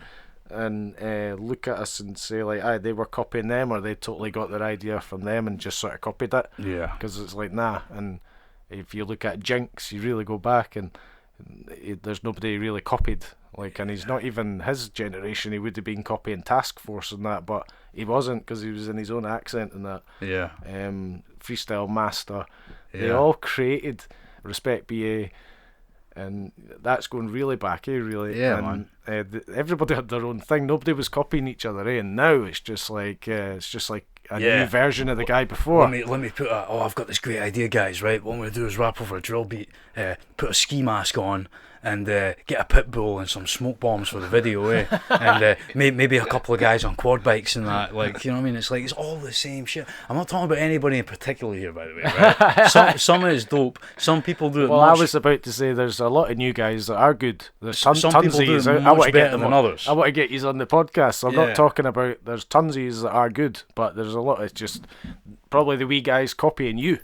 and look at us and say like, they were copying them, or they totally got their idea from them and just sort of copied it. Because it's like, nah. And if you look at Jinx, you really go back and there's nobody really copied. Like, and he's not even his generation. He would have been copying Task Force and that, but he wasn't, because he was in his own accent and that. Freestyle Master. They all created Respect BA. And that's going really back, really. Man. Everybody had their own thing. Nobody was copying each other, And now it's just like a new version of the guy before. Let me put I've got this great idea, guys. Right, what I'm gonna do is rap over a drill beat, put a ski mask on, and get a pit bull and some smoke bombs for the video, and maybe a couple of guys on quad bikes and that. Like, you know what I mean? It's like, it's all the same shit. I'm not talking about anybody in particular here, by the way. Right? Some of it's dope. Some people do it. Well, I was about to say there's a lot of new guys that are good. There's some people do it much better than others. I want to get you on the podcast. So I'm not talking about. There's tonsies that are good, but there's a lot of just probably the wee guys copying you.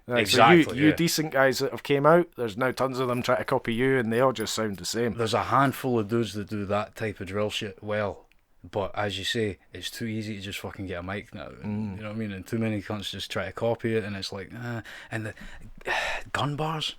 Exactly. So you decent guys that have came out, there's now tons of them trying to copy you, and they all just sound the same. There's a handful of dudes that do that type of drill shit well, but as you say, it's too easy to just fucking get a mic now. And, you know what I mean? And too many cunts just try to copy it, and it's like, and the gun bars.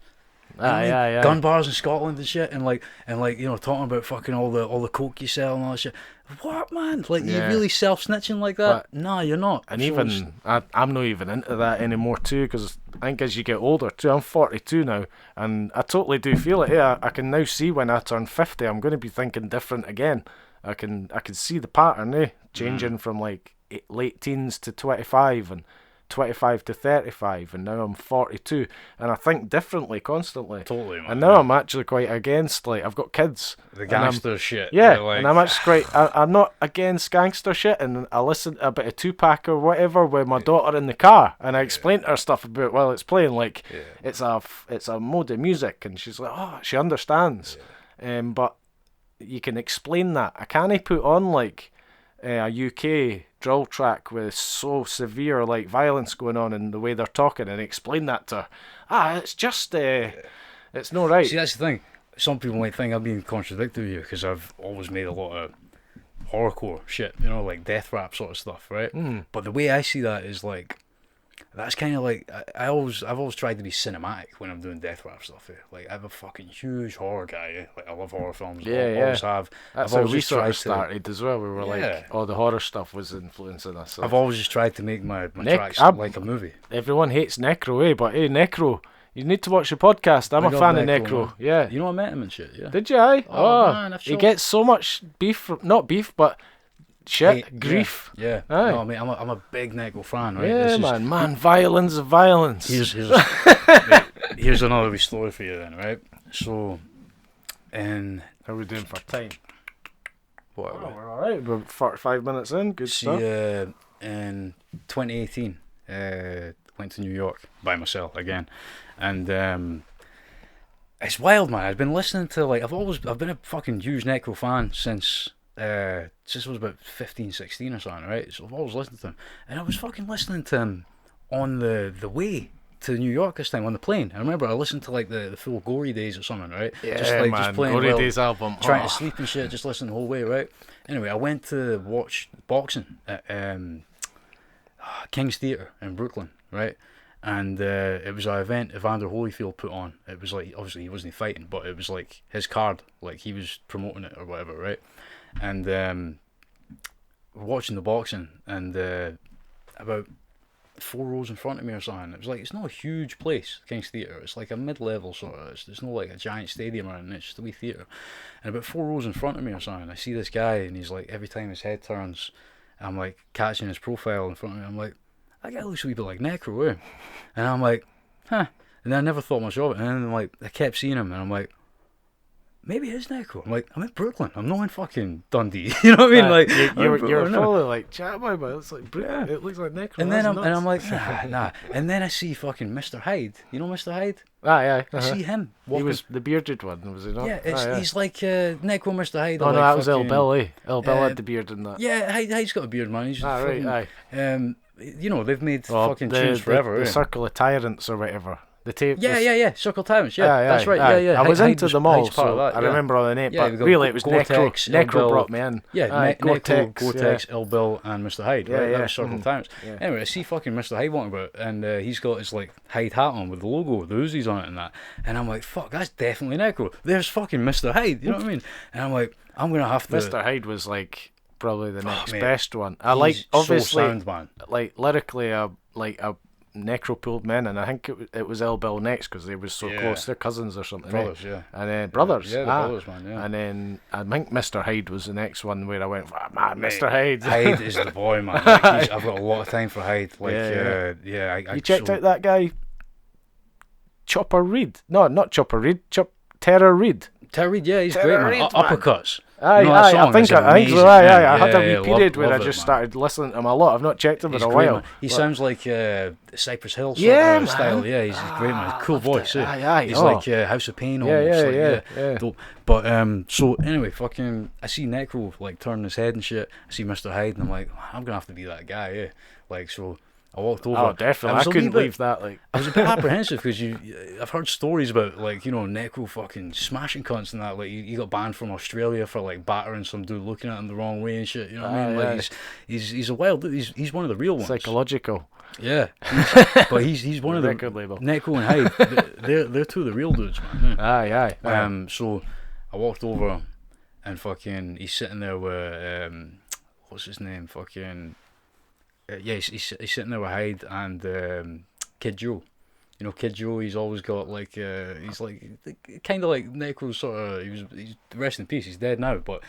Gun bars in Scotland and shit, and like you know, talking about fucking all the coke you sell and all that shit. What, man? Like, you really self-snitching like that? But, nah, you're not. And even I'm not even into that anymore too, because I think as you get older too, I'm 42 now, and I totally do feel it. I can now see when I turn 50, I'm going to be thinking different again. I can see the pattern, changing from like late teens to 25 and 25 to 35, and now I'm 42, and I think differently constantly. Totally, man. And now I'm actually quite against, like, I've got kids. The gangster shit. Yeah, like, and I'm actually I'm not against gangster shit, and I listen to a bit of Tupac or whatever with my daughter in the car, and I explain to her stuff about while it's playing, like, it's a mode of music, and she's like, oh, she understands. But you can explain that. I can't put on, like, a UK drill track with so severe, like, violence going on in the way they're talking, and explain that to her. It's just it's not right. See, that's the thing. Some people might think I'm being contradictory with you because I've always made a lot of horrorcore shit, you know, like death rap sort of stuff, right? But the way I see that is, like, that's kind of like I've always tried to be cinematic when I'm doing death rap stuff. Like, I'm a fucking huge horror guy. Like, I love horror films. Always have. That's how we sort of started as well. We were like, the horror stuff was influencing us. So. I've always just tried to make my tracks like a movie. Everyone hates Necro, but hey, Necro, you need to watch the podcast. I'm a fan of Necro. Yeah. You know, I met him and shit. Yeah. Did you? Aye? Oh man, he gets so much beef, not beef, but shit, grief. Yeah. No, mate, I'm a big Necro fan, right? Yeah, man, violence. Here's another wee story for you then, right? So, how are we doing for time? What? We're alright. We're 45 minutes in. Good stuff. In 2018, went to New York by myself again, and it's wild, man. I've been listening to, like, I've been a fucking huge Necro fan since I was about 15, 16 or something, right? So I've always listened to him, and I was fucking listening to him on the way to New York this time on the plane. I remember I listened to, like, the full Gory Days or something, right? Yeah, just playing Gory Days album. Trying to sleep and shit, just listening the whole way, right? Anyway, I went to watch boxing at King's Theatre in Brooklyn, right? And it was an event Evander Holyfield put on. It was like, obviously he wasn't fighting, but it was like his card, like he was promoting it or whatever, right? And we're watching the boxing, and about 4 rows in front of me or something, it was like, it's not a huge place, King's Theatre. It's like a mid-level sort of. It's not like a giant stadium or anything. It's just a wee theatre. And about 4 rows in front of me or something, I see this guy, and he's like, every time his head turns, I'm like catching his profile in front of me. I'm like, that guy looks a wee bit like Necro, eh? And I'm like, huh. And I never thought much of it. And then, like, I kept seeing him, and I'm like, maybe it is Necro. I'm like, I'm in Brooklyn. I'm not in fucking Dundee. You know what I mean? Like, you're fully like, chat about it. It's like, it looks like Necro. And then I'm like, nah. And then I see fucking Mr. Hyde. You know Mr. Hyde? I see him walking. He was the bearded one, was he not? Yeah, he's like Necro Mr. Hyde. Oh, no, that was El Bill, eh? El Bill had the beard in that. Yeah, Hyde's got a beard, man. He's fucking, right. You know, they've made fucking tunes forever. The Circle of Tyrants or whatever. The tape. Yeah. Circle Tyrants. Yeah, that's right. Yeah. I was into them all, so I remember all the names. But really, it was Necro. Necro brought me in. Yeah, Gore-Tex, El Bill, and Mr. Hyde. Right? That was Circle Tyrants. Yeah. Anyway, I see fucking Mr. Hyde walking about, and he's got his, like, Hyde hat on with the logo, the Uzis on it and that. And I'm like, fuck, that's definitely Necro. There's fucking Mr. Hyde. You know what I mean? And I'm like, I'm gonna have to. Mr. Hyde was like probably the next best one. I like, obviously, so sound, man. Like lyrically, a Necro pulled men, and I think it was El Bill next because they were so close. They're cousins or something. Brothers, yeah. And then brothers. Yeah, brothers, man. Yeah. And then I think Mr. Hyde was the next one where I went, man, Mr. Hyde. Hyde is the boy, man. Like, I've got a lot of time for Hyde. Like, you checked out that guy, Chopper Reed? No, not Chopper Reed. Terror Reed. Terror Reed, yeah, he's great, man. Uppercuts. I think so. I had a wee period where I just started listening to him a lot. I've not checked him in a while. Man. He sounds like Cypress Hill sort of style. Yeah, he's great, man. Cool voice. He's like House of Pain almost. Yeah. Dope. But so anyway, fucking, I see Necro like turning his head and shit. I see Mr. Hyde, and I'm like, I'm gonna have to be that guy. Yeah, like so. I walked over. Oh, definitely. I couldn't leave that. Like, I was a bit apprehensive because I've heard stories about, like, you know, Necro fucking smashing cunts and that. Like, he got banned from Australia for, like, battering some dude, looking at him the wrong way and shit. You know what I mean? Like, he's a wild dude. He's one of the real ones. Psychological. Yeah, but he's one of the record label. Necro and Hyde. They're two of the real dudes, man. Yeah. Aye. So I walked over, and fucking he's sitting there with what's his name? Fucking. He's sitting there with Hyde and Kid Joe. You know, Kid Joe. He's always got like he's like kind of like Necro sort of. He's rest in peace. He's dead now, but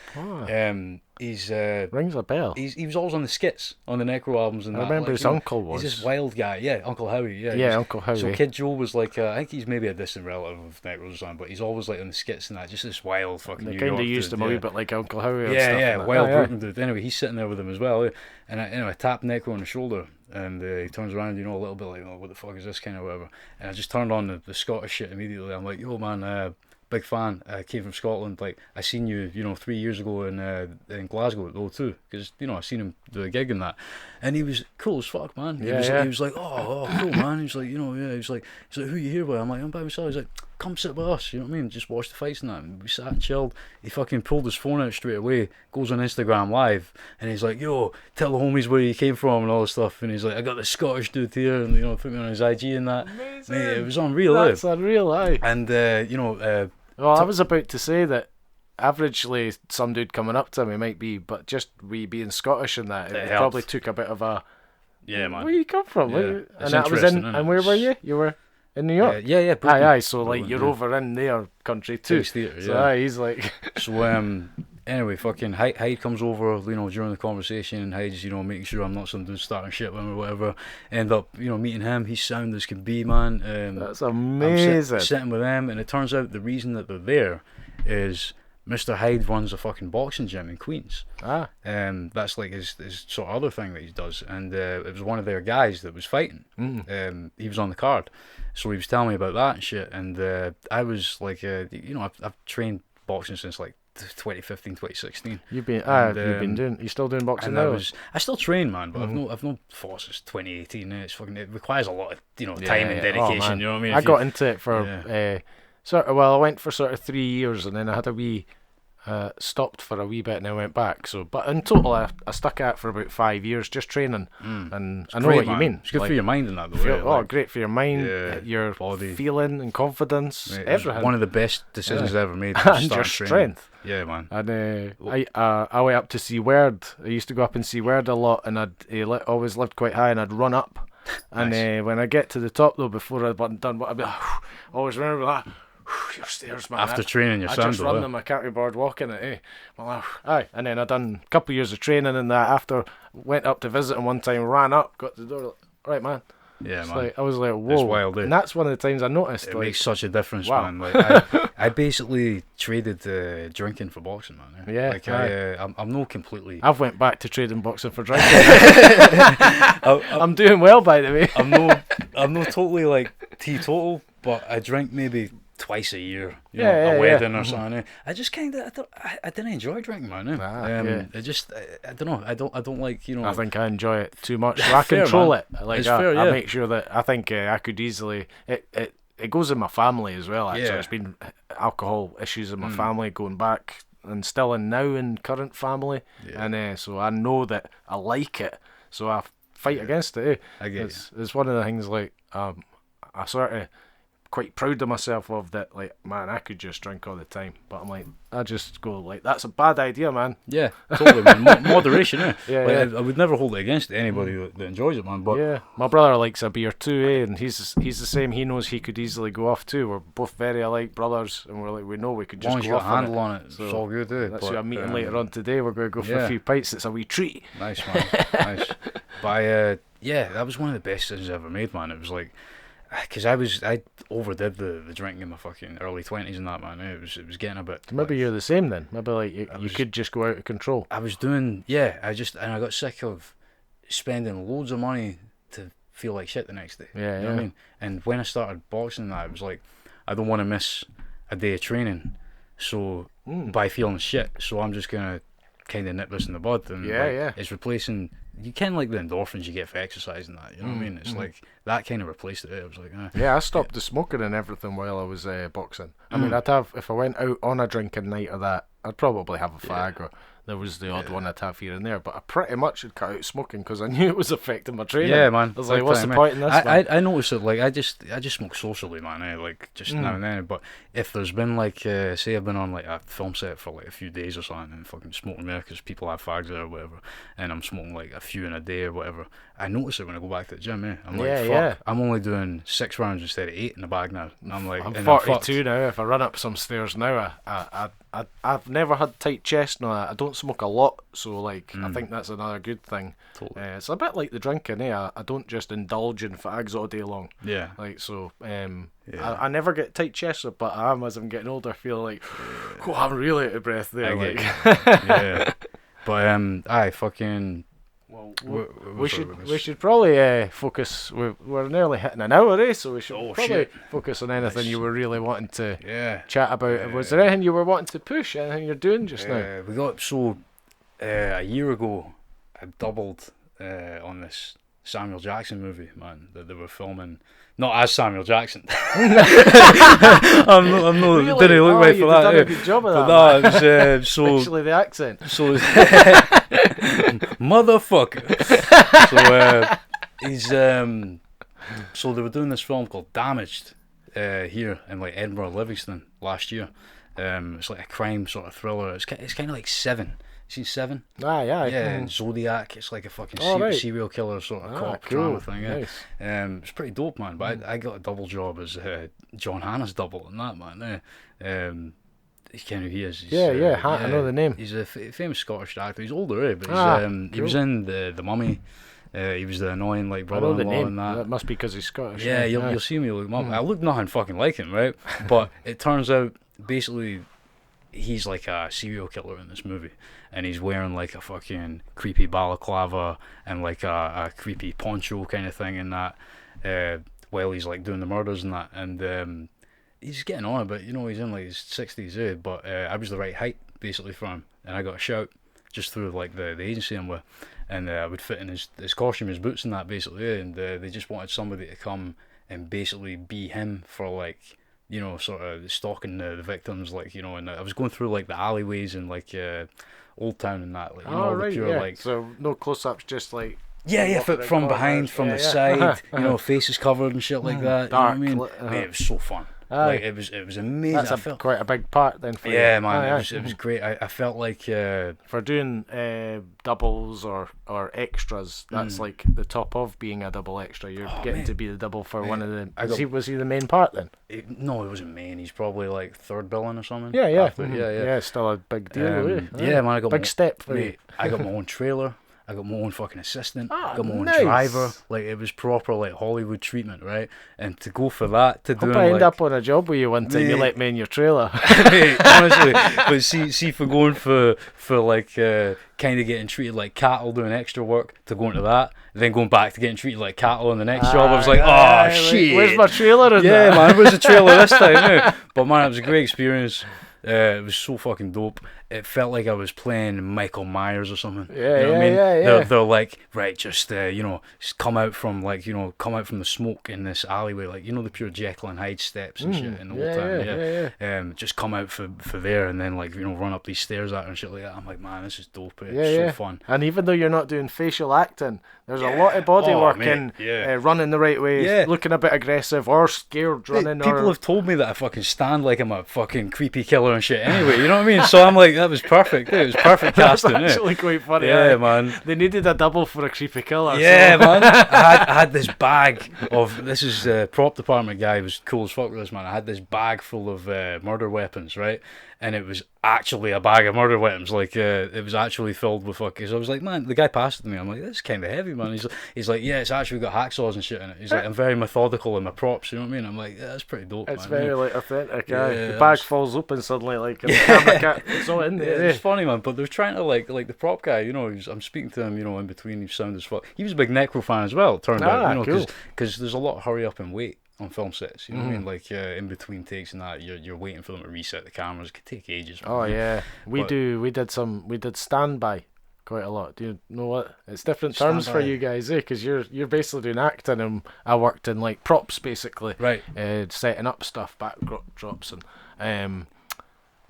He's rings a bell. He was always on the skits on the Necro albums and I remember his uncle was. He's this wild guy, yeah, Uncle Howie, yeah. Yeah, Uncle Howie. So Kid Joe was like, I think he's maybe a distant relative of Necro's son, but he's always like on the skits and that, just this wild fucking. They kind of used him a wee bit like Uncle Howie. And yeah, stuff yeah, like wild Brooklyn dude. Anyway, he's sitting there with him as well, and I tapped Necro on the shoulder, and he turns around, a little bit like, oh, what the fuck is this kind of whatever, and I just turned on the Scottish shit immediately. I'm like, yo man, big fan. I came from Scotland. Like, I seen you, 3 years ago in Glasgow at the O2, because I seen him do a gig in that, and he was cool as fuck, man. He was like, oh, cool, man. He was like, he's like, who you here with? I'm like, I'm by myself. He's like, come sit with us. You know what I mean? Just watch the fights and that. And we sat and chilled. He fucking pulled his phone out straight away. Goes on Instagram Live, and he's like, yo, tell the homies where you came from and all this stuff. And he's like, I got this Scottish dude here, and put me on his IG and that. Amazing. Mate, it was unreal. That's unreal, aye. And well, I was about to say that averagely some dude coming up to me might be, but just we being Scottish and that, it probably took a bit of a. Yeah, man. Where you come from? Yeah. And that was in. And where were you? You were in New York. Yeah. Aye. So like you're over in their country too. Theatre, so aye, he's like. So anyway, fucking Hyde comes over, during the conversation, and Hyde's, making sure I'm not some dude starting shit with him or whatever. End up, meeting him. He's sound as can be, man. That's amazing. I'm sitting with them, and it turns out the reason that they're there is Mr. Hyde runs a fucking boxing gym in Queens. That's like his sort of other thing that he does, and it was one of their guys that was fighting. He was on the card, so he was telling me about that and shit, and I was like, I've trained boxing since like 2015, 2016. You've been you still doing boxing now? I still train, man, but I've not fought since 2018. It requires a lot of time and dedication. You know what I mean? I got into it for I went for sort of 3 years, and then I had a wee stopped for a wee bit, and I went back. So, but in total, I stuck at it for about 5 years, just training. And I know what you mean. It's good for your mind and that, though. Great for your mind, your body, feeling and confidence, everything. One of the best decisions I ever made. And your strength. Yeah, man. And I went up to see Word. I used to go up and see Word a lot, and always lived quite high, and I'd run up. Nice. And when I get to the top, though, before I'd done what I'd be always remember that. Your stairs, man. After training your I just run them. I can't be bored walking it. Aye. And then I done a couple of years of training and that. After went up to visit him one time, ran up, got to the door. Right, man. Yeah, man. I was like, whoa. It's wild, and that's one of the times I noticed. It makes such a difference, wow. man. Like, I basically traded drinking for boxing, man. Yeah. Like I'm not completely. I've went back to trading boxing for drinking. I'm doing well, by the way. I'm not totally like teetotal, but I drink maybe twice a year, a wedding or something. I just I didn't enjoy drinking, man. It just, I don't know. I don't like, I think I enjoy it too much. So I control it. Like fair, I make sure that I think I could easily. It goes in my family as well. Actually, there's been alcohol issues in my family going back, and still now in current family, and so I know that I like it. So I fight against it. I get it's one of the things like I sort of. Quite proud of myself of that, like, man, I could just drink all the time, but I'm like, I just go like, that's a bad idea, man. Yeah, totally, man. Moderation, yeah. I would never hold it against anybody that enjoys it, man. But my brother likes a beer too, and he's the same. He knows he could easily go off too. We're both very alike brothers, and we're like, we know we could just go off. As long as you got a handle on it, so it's all good. That's why I'm meeting later on today. We're going to go for a few pints. It's a wee treat. Nice, man. Nice. But that was one of the best decisions I ever made, man. It was like. Because I overdid the drinking in my fucking early 20s and that, man. It was getting a bit. Maybe you're the same then. Maybe like you could just go out of control. I was doing I got sick of spending loads of money to feel like shit the next day. Yeah, you know what I mean? And when I started boxing, that it was like I don't want to miss a day of training, so by feeling shit, so I'm just gonna kind of nip this in the bud. And it's replacing. You can like the endorphins you get for exercise and that, you know what I mean? It's like that kind of replaced it. I was like, I stopped the smoking and everything while I was boxing. I mean, I'd have, if I went out on a drinking night or that, I'd probably have a fag or there was the odd one I'd have here and there, but I pretty much had cut out smoking because I knew it was affecting my training. Yeah, man. I was like, what's the point in this? I noticed it, like, I just smoke socially, man, like, just now and then, but if there's been, like, say I've been on, like, a film set for, like, a few days or something and fucking smoking there because people have fags there or whatever, and I'm smoking, like, a few in a day or whatever, I notice it when I go back to the gym, I'm like, I'm only doing 6 rounds instead of 8 in the bag now. And I'm like, I'm 42 now. If I run up some stairs now, I've never had tight chest. No, I don't smoke a lot, so like I think that's another good thing. Totally. It's a bit like the drinking, I don't just indulge in fags all day long. Yeah. Like so, I never get tight chest, but I am as I'm getting older. I feel like, oh, I'm really out of breath there. Yeah. But I fucking. Well, we should probably focus. We're nearly hitting an hour, so we should probably focus on anything you were really wanting to chat about. Was there anything you were wanting to push? Anything you're doing just now? We got a year ago. I doubled on this Samuel Jackson movie, man, that they were filming. Not as Samuel Jackson. I'm not. Really? Didn't look right for that. Done a good job of that. But it was so. Especially the accent. So, motherfucker. So he's so they were doing this film called Damaged here in like Edinburgh, Livingston last year. It's like a crime sort of thriller. It's kind of like Seven. You seen Seven? Yeah. And Zodiac. It's like a fucking serial killer sort of cop drama thing. Yeah. Nice. It's pretty dope, man. But I got a double job as John Hannah's double in that, man. You know who he is. I know the name. He's a famous Scottish actor. He's older, but he's, he was in the Mummy. He was the annoying like brother-in-law in that. That must be because he's Scottish. Yeah, you'll see me look him up. I look nothing fucking like him, right? But it turns out basically he's like a serial killer in this movie, and he's wearing like a fucking creepy balaclava and like a creepy poncho kind of thing in that while he's like doing the murders and that, and he's getting on a bit, he's in like his 60s, but I was the right height basically for him, and I got a shout just through like the agency I'm with, and I would fit in his costume, his boots and that basically, and they just wanted somebody to come and basically be him for like, sort of stalking the victims, like, and I was going through like the alleyways and like Old Town and that, like, the pure like. So no close-ups, just like. From behind, from the side, faces covered and shit like that. Dark. You know what I mean? It was so fun. Like it was amazing. That's quite a big part then for you. Yeah, man, it was great. I felt like for doing doubles or extras, that's like the top of being a double extra. You're getting to be the double for one of the. Was he the main part then? No, it wasn't main. He's probably like third billing or something. Yeah, still a big deal. Man, I got big step for you. I got my own trailer. I got my own fucking assistant. I got my own driver. Like, it was proper like Hollywood treatment, right? And to go for that, to do. I end up on a job with you one time. You let me in your trailer. Mate, honestly, but see for going for like kind of getting treated like cattle, doing extra work, to going to that, then going back to getting treated like cattle in the next job. I was like, shit. Where's my trailer? Man, where's the trailer this time? But man, it was a great experience. It was so fucking dope. It felt like I was playing Michael Myers or something. They're like, right, just just come out from the smoke in this alleyway, like the pure Jekyll and Hyde steps and shit in the Old Town. Just come out for there and then like run up these stairs at her and shit like that. I'm like, man, this is dope. It's so fun. And even though you're not doing facial acting, there's a lot of body work in running the right way, looking a bit aggressive or scared running. People have told me that I fucking stand like I'm a fucking creepy killer and shit anyway, you know what I mean? So I'm like, that was perfect. It was perfect casting. That's actually quite funny. Yeah, man. They needed a double for a creepy killer. Yeah, man. I had this bag of, this is prop department guy was cool as fuck with this, man. I had this bag full of murder weapons, right? And it was actually a bag of murder weapons. Like, it was actually filled with fucking. So I was like, man, the guy passed it to me. I'm like, this is kind of heavy, man. He's like, yeah, it's actually got hacksaws and shit in it. He's like, I'm very methodical in my props, you know what I mean? I'm like, yeah, that's pretty dope, it's man. Very, like, authentic, the bag falls open suddenly, like, the camera it's all in there. It's funny, man, but they're trying to, like the prop guy, I'm speaking to him, in between, he's sound as fuck. He was a big Necro fan as well, it turned out, because there's a lot of hurry up and wait on film sets, you know what I mean? Like, in between takes and that, you're waiting for them to reset the cameras. It could take ages. We did standby quite a lot. Do you know what? It's different terms for you guys, because you're basically doing acting, and I worked in like props basically, right? Setting up stuff, backdrops, and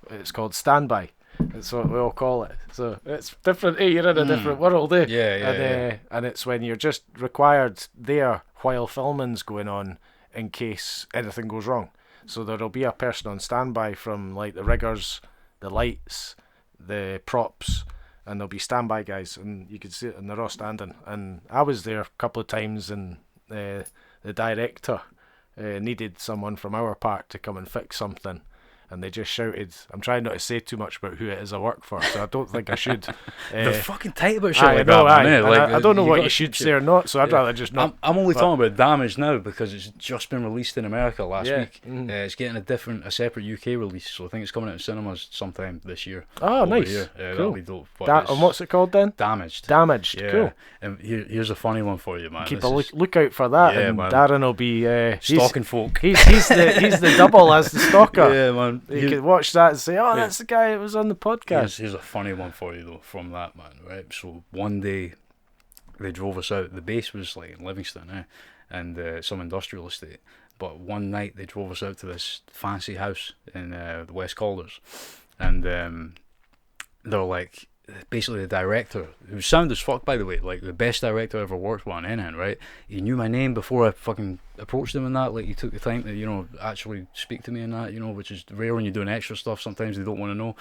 it's called standby. That's what we all call it. So it's different. You're in a different world, and it's when you're just required there while filming's going on, in case anything goes wrong. So there'll be a person on standby from like the riggers, the lights, the props, and there'll be standby guys, and you can see it, and they're all standing. And I was there a couple of times, and the director needed someone from our park to come and fix something. And they just shouted. I'm trying not to say too much about who it is I work for, so I don't think I should. They're fucking tight about shit like that, man. Like, I don't know what you should say or not, so I'd rather just not. I'm only talking about Damage now because it's just been released in America last week. It's getting a separate UK release, so I think it's coming out in cinemas sometime this year. Oh, nice. Cool. That'll be dope. And what's it called then? Damaged. Yeah. Cool. And here's a funny one for you, man. Keep a look out for that, and man. Darren will be stalking folk. He's the double as the stalker. Yeah, man. You could watch that and say, "Oh, that's the guy that was on the podcast." Here's a funny one for you though from that, man. Right. So one day they drove us out. The base was like in Livingston, and some industrial estate. But one night they drove us out to this fancy house in the West Calders, and they're like. Basically the director, who sound as fuck by the way, like the best director I ever worked with on NN, right? He knew my name before I fucking approached him and that, like he took the time to, you know, actually speak to me and that, you know, which is rare when you're doing extra stuff, sometimes they don't want to know.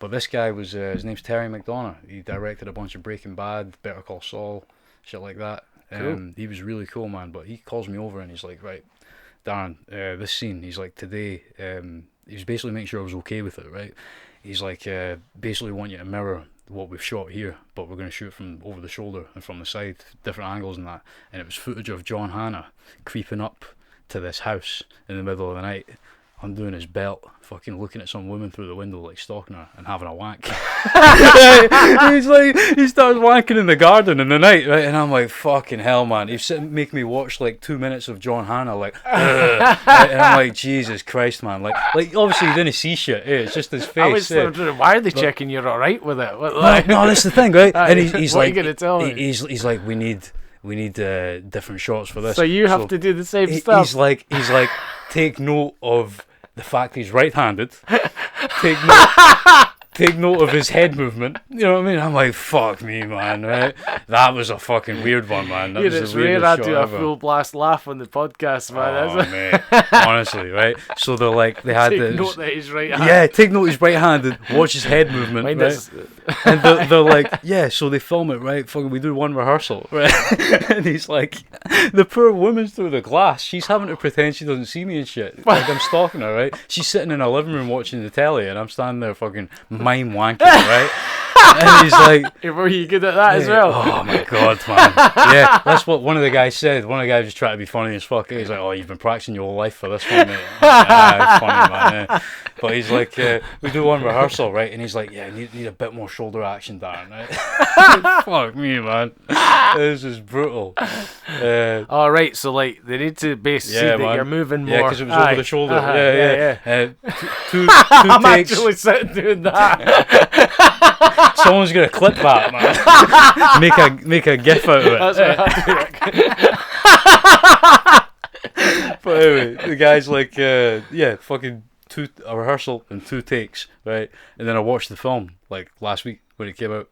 But this guy was, his name's Terry McDonough, he directed a bunch of Breaking Bad, Better Call Saul, shit like that. Cool. He was really cool, man, but he calls me over and he's like, right, Darren, this scene, he's like, today, he was basically making sure I was okay with it, right? He's like, basically want you to mirror what we've shot here, but we're going to shoot from over the shoulder and from the side, different angles and that. And it was footage of John Hannah creeping up to this house in the middle of the night, undoing his belt, fucking looking at some woman through the window, like stalking her and having a wank. He's like, he starts wanking in the garden in the night, right? And I'm like, fucking hell, man. He's making me watch like 2 minutes of John Hannah, like, right? And I'm like, Jesus Christ, man. Like obviously you didn't see shit. It's just his face. I was wondering, why are they checking you're all right with it? No, that's the thing, right? And he's like, he's like, we need different shots for this. So you have to do the same stuff. He's like, take note of the fact he's right-handed. Take note of his head movement. You know what I mean? I'm like, fuck me, man. Right? That was a fucking weird one, man. That was it's rare I do a full blast laugh on the podcast, man. Oh, mate. Honestly, right? So they're like, they had take note that he's right-handed. Yeah, take note he's right-handed. Watch his head movement. Right? And they're like, yeah. So they film it, right? Fucking, we do one rehearsal, right? And he's like, the poor woman's through the glass. She's having to pretend she doesn't see me and shit. Like I'm stalking her, right? She's sitting in her living room watching the telly, and I'm standing there fucking mime wanking, right? And he's like, were you good at that as well? Oh my god, man. Yeah, that's what one of the guys said. One of the guys was trying to be funny as fuck. He's like, oh, you've been practicing your whole life for this one, mate. It's funny, man. Yeah. But he's like, we do one rehearsal, right? And he's like, yeah, need a bit more shoulder action, Darren, right? Fuck me, man. This is brutal. All right, so like they need to see that you're moving more. Yeah, because it was over the shoulder. Yeah. Two I'm takes. actually sitting doing that. Someone's gonna clip that, man. make a gif out of it. That's what I do. But anyway, the guy's like, fucking a rehearsal and 2 takes, right? And then I watched the film like last week when it came out.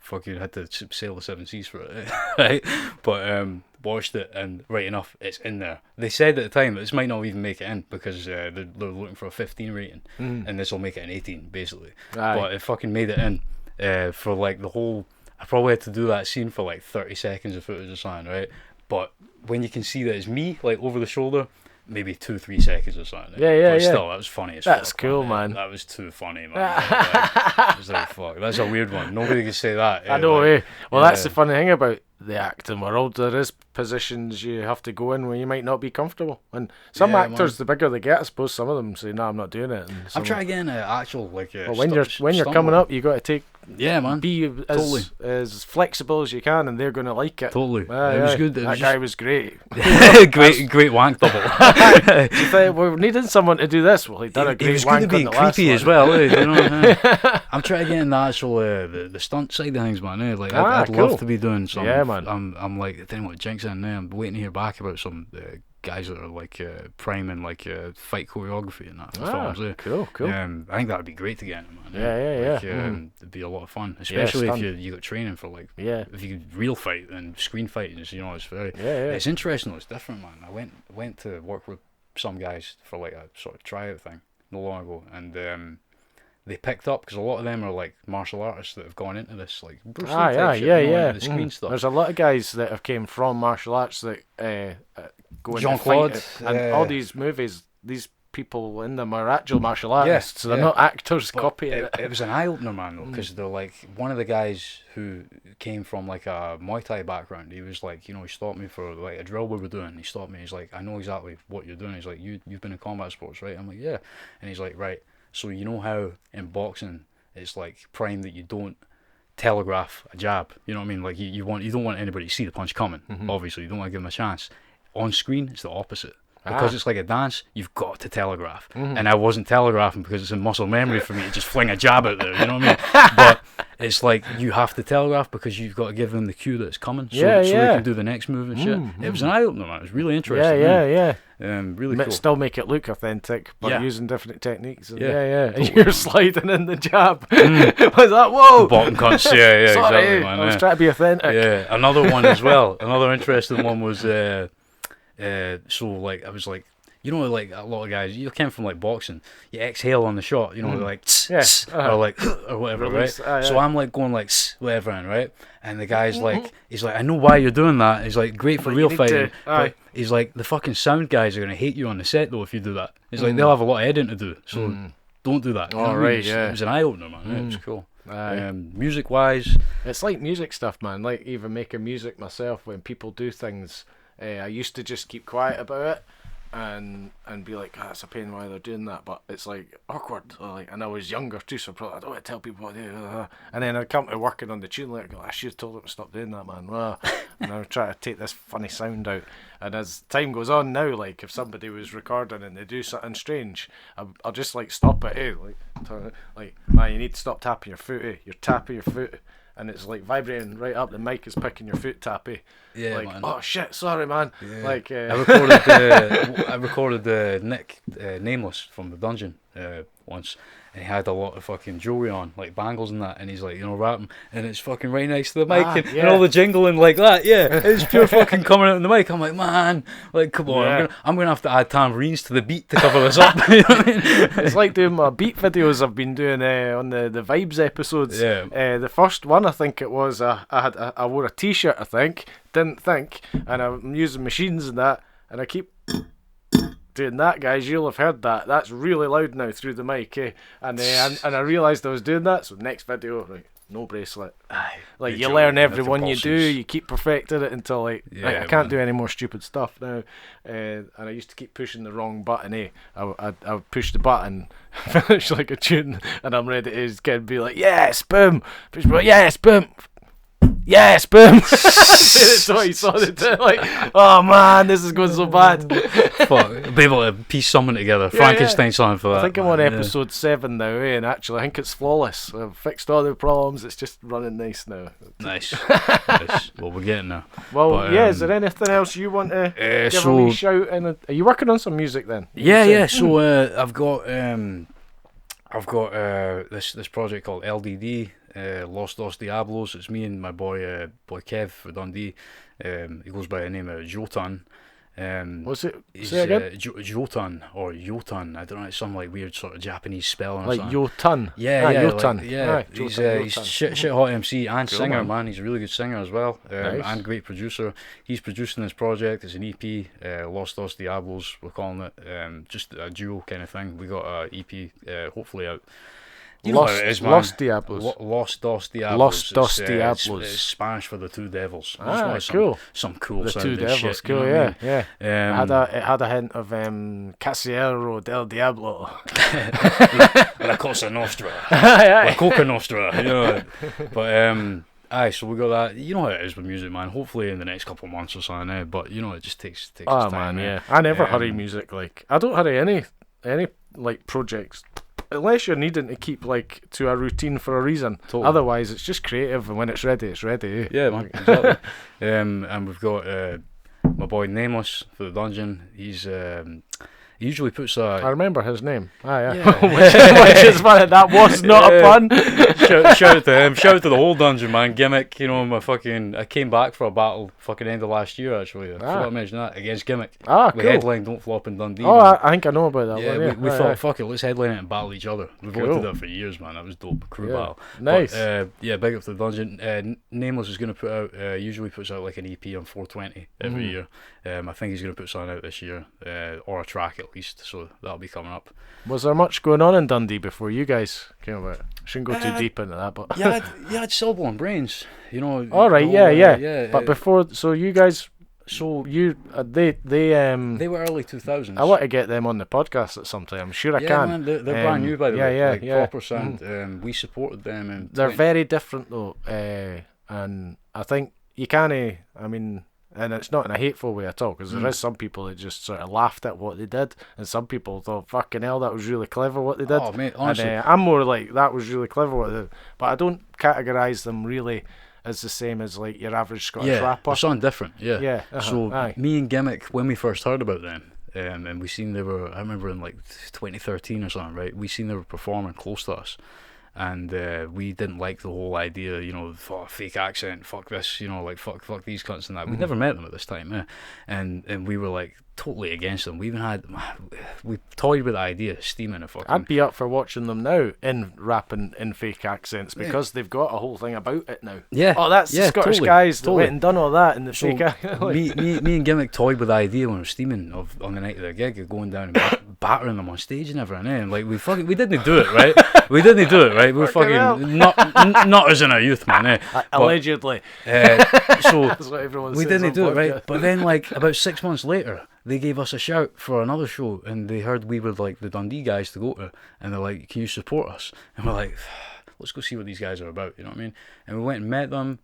Fucking had to sail the 7 seas for it, right? But watched it, and right enough, it's in there. They said at the time that this might not even make it in because they're looking for a 15 rating, and this will make it an 18 basically. Aye. But it fucking made it in for like the whole. I probably had to do that scene for like 30 seconds of footage or something, right? But when you can see that it's me, like over the shoulder, maybe 2-3 seconds or something. But still, that was funny as That's fuck. Cool, man. That was too funny, man. I was like, fuck, that's a weird one. Nobody can say that. I know, eh? Well, that's the funny thing about the acting world. There is positions you have to go in where you might not be comfortable. And some actors, the bigger they get, I suppose some of them say, no, I'm not doing it. And I'm trying to get an actual, like... well, when you're coming up, you got to take... Yeah, man. Be as flexible as you can, and they're going to like it. Totally. It was good. That guy was great. great wank double. We're needing someone to do this. Well, he done a great wank on the last one. Creepy as well. You know? I'm trying to get in the actual the stunt side of things, man. Like I'd love to be doing something. Yeah, man. I'm like, I don't know what jinx in there. I'm waiting to hear back about some guys that are like priming like fight choreography and that for films. Cool. I think that would be great to get in, man. Yeah. It'd be a lot of fun, especially if you got training for like if you could real fight and screen fighting. You know, it's very it's interesting. It's different, man. I went to work with some guys for like a sort of tryout thing not long ago, and they picked up because a lot of them are like martial artists that have gone into this like Bruce Lee type shit, the screen stuff. There's a lot of guys that have came from martial arts that going Jean-Claude, to fight it. And all these movies, these people in them are actual martial artists, so they're not actors copying it. It was an eye-opener, man, though, because they're like, one of the guys who came from like a Muay Thai background, he was like, he stopped me for like a drill we were doing. He stopped me, he's like, I know exactly what you're doing. He's like, you've been in combat sports, right? I'm like, yeah. And he's like, right, so you know how in boxing it's like prime that you don't telegraph a jab, you know what I mean? Like you don't want anybody to see the punch coming. Obviously, you don't want to give them a chance. On screen, it's the opposite. Because it's like a dance, you've got to telegraph. And I wasn't telegraphing because it's in muscle memory for me to just fling a jab out there, you know what I mean? But it's like you have to telegraph because you've got to give them the cue that it's coming so they can do the next move and shit. It was an eye-opener, man. It was really interesting. Really cool. Still make it look authentic, but using different techniques. And and you're sliding in the jab. Was that, whoa? The bottom cunts, Sorry, exactly, man. I was trying to be authentic. Yeah, another one as well. Another interesting one was... so like I was like, like a lot of guys, you came from like boxing, you exhale on the shot, like or like or whatever, right? So I'm like going like whatever, right? And the guy's like, he's like, I know why you're doing that. He's like, great for real fighting, but he's like, the fucking sound guys are gonna hate you on the set though if you do that. He's like, they'll have a lot of editing to do, so don't do that. It was an eye opener, man. It was cool. Music wise, it's like music stuff, man. Like even making music myself, when people do things. I used to just keep quiet about it and be like, it's a pain why they're doing that, but it's like awkward. And I was younger too, so I don't want to tell people what to do. And then I come to working on the tune, like, I should have told them to stop doing that, man. And I try to take this funny sound out. And as time goes on now, like if somebody was recording and they do something strange, I'll just like stop it. Like, man, you need to stop tapping your foot. You're tapping your foot. And it's like vibrating right up. The mic is picking your foot tappy. Yeah, like, man. Oh shit, sorry, man. Yeah. Like I recorded Nick Nameless from the Dungeon once, and he had a lot of fucking jewelry on, like bangles and that, and he's like, rapping, and it's fucking right next to the mic, and all the jingling like that. Yeah, it's pure fucking coming out in the mic. I'm like, man, like come on, I'm gonna have to add tambourines to the beat to cover this up. You know what I mean? It's like doing my beat videos I've been doing on the Vibes episodes. The first one I think it was I wore a t-shirt, I think, didn't think, and I'm using machines and that, and I keep doing that, guys. You'll have heard that. That's really loud now through the mic, and I realised I was doing that. So next video, like no bracelet. Like you learn every one you do. You keep perfecting it until like I can't do any more stupid stuff now. And I used to keep pushing the wrong button. I would push the button, finish like a tune, and I'm ready to just be like, yes, boom, push, yes, boom. Yes, boom. That's what he saw it do. Like, oh man, this is going so bad. Fuck, be able to piece something together. Frankenstein something for that. I think I'm on episode 7 now, and actually I think it's flawless. I've fixed all the problems. It's just running nice now. Nice. Well, we're getting there. Well, but, is there anything else you want to give a wee shout? Are you working on some music then? Yeah. So I've got this project called LDD. Los Dos Diablos. It's me and my boy Kev for Dundee. He goes by the name of Jotan. What's it? Say again? Jotan or Yotan. I don't know. It's some like weird sort of Japanese spelling. Like or something. Yotan. Yeah. Yotan. He's shit hot MC and cool, singer, man. He's a really good singer as well, nice. And great producer. He's producing this project. It's an EP. Los Dos Diablos. We're calling it. Just a duo kind of thing. We got a EP hopefully out. You know what it is, man. Los Diablos. Los Dos Diablos. Los Dos Diablos. It's Spanish for the two devils. Cool. Some cool the sounding two devils, shit. Cool, you know yeah. It had a hint of Casillero del Diablo. La Cosa Nostra. La Coca Nostra. You know. But so we got that. You know how it is with music, man. Hopefully in the next couple of months or something. But you know, it just takes its time. Man, yeah. I never hurry music. Like I don't hurry any like projects. Unless you're needing to keep like to a routine for a reason. Totally. Otherwise, it's just creative, and when it's ready, it's ready. Yeah, man, exactly. And we've got my boy Nameless for the Dungeon. He's usually puts I remember his name. Which is funny. That was not a pun. Shout out to him. Shout out to the whole dungeon, man. Gimmick, I came back for a battle fucking end of last year, actually. I forgot to mention that, against Gimmick. Cool. We headlined Don't Flop in Dundee. Oh, I think I know about that one. We thought, fuck it, let's headline it and battle each other. We've wanted to do that for years, man. That was dope. Crew battle. Nice. But, big up to the dungeon. Nameless is going to put out, usually puts out like an EP on 420 every year. I think he's going to put something out this year, or a track at least, so that'll be coming up. Was there much going on in Dundee before you guys came about? I shouldn't go too deep into that, but I'd Syllable and Brains, All right, yeah. But before, so you guys, they were early 2000s. I want to get them on the podcast at some time. I'm sure I can. Man, they're brand new, by the way. Proper sound. Mm-hmm. We supported them. And they're very different though, and I think you can't. I mean. And it's not in a hateful way at all, because there is some people that just sort of laughed at what they did, and some people thought, fucking hell, that was really clever what they did. Oh, mate, honestly. And I'm more like, that was really clever what they did. But I don't categorise them really as the same as like your average Scottish rapper. They're something different, yeah. So me and Gimmick, when we first heard about them, and we seen they were, I remember in like 2013 or something, right? We seen they were performing close to us. And we didn't like the whole idea, fake accent, fuck this, like fuck these cunts and that. We'd never met them at this time, and we were like totally against them. We toyed with the idea of steaming a fucking. I'd be up for watching them now in rapping in fake accents, because they've got a whole thing about it now. Yeah. Oh, that's the Scottish guys that went and done all that in the fake accent. me and Gimmick toyed with the idea when we were steaming on the night of the gig of going down and battering them on stage and everything. And like we didn't do it, right? We didn't do it, right? We were fucking not as in our youth, man. Allegedly. So that's what everyone we says didn't do it, podcast. right? But then, like about 6 months later, they gave us a shout for another show, and they heard we were like the Dundee guys to go to, and they're like, "Can you support us?" And we're like, "Let's go see what these guys are about." You know what I mean? And we went and met them.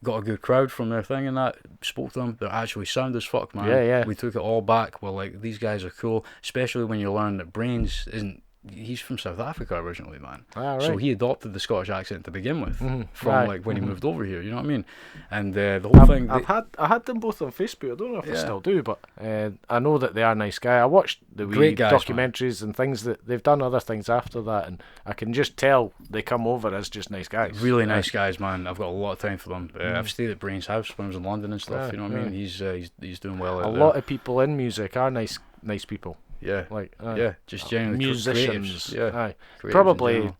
Got a good crowd from their thing and that, spoke to them. They're actually sound as fuck, man. Yeah. We took it all back. We're like, these guys are cool, especially when you learn that Brains isn't. He's from South Africa originally, man. Right. So he adopted the Scottish accent to begin with, from like when he moved over here. You know what I mean? And the whole thing. I had them both on Facebook. I don't know if I still do, but I know that they are nice guys. I watched the wee documentaries and things that they've done other things after that, and I can just tell they come over as just nice guys. Really nice guys, man. I've got a lot of time for them. I've stayed at Brain's house when I was in London and stuff. You know what I mean? He's doing well. A lot of people in music are nice people. Yeah, just generally musicians. Creatives, probably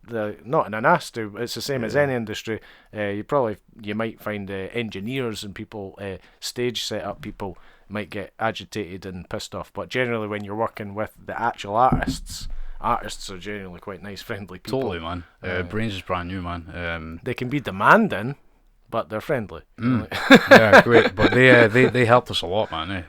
not in an it's the same as any industry. You might find engineers and people, stage setup people might get agitated and pissed off. But generally, when you're working with the actual artists are generally quite nice, friendly people. Totally, man. Brains is brand new, man. They can be demanding, but they're friendly. Yeah, great. But they helped us a lot, man.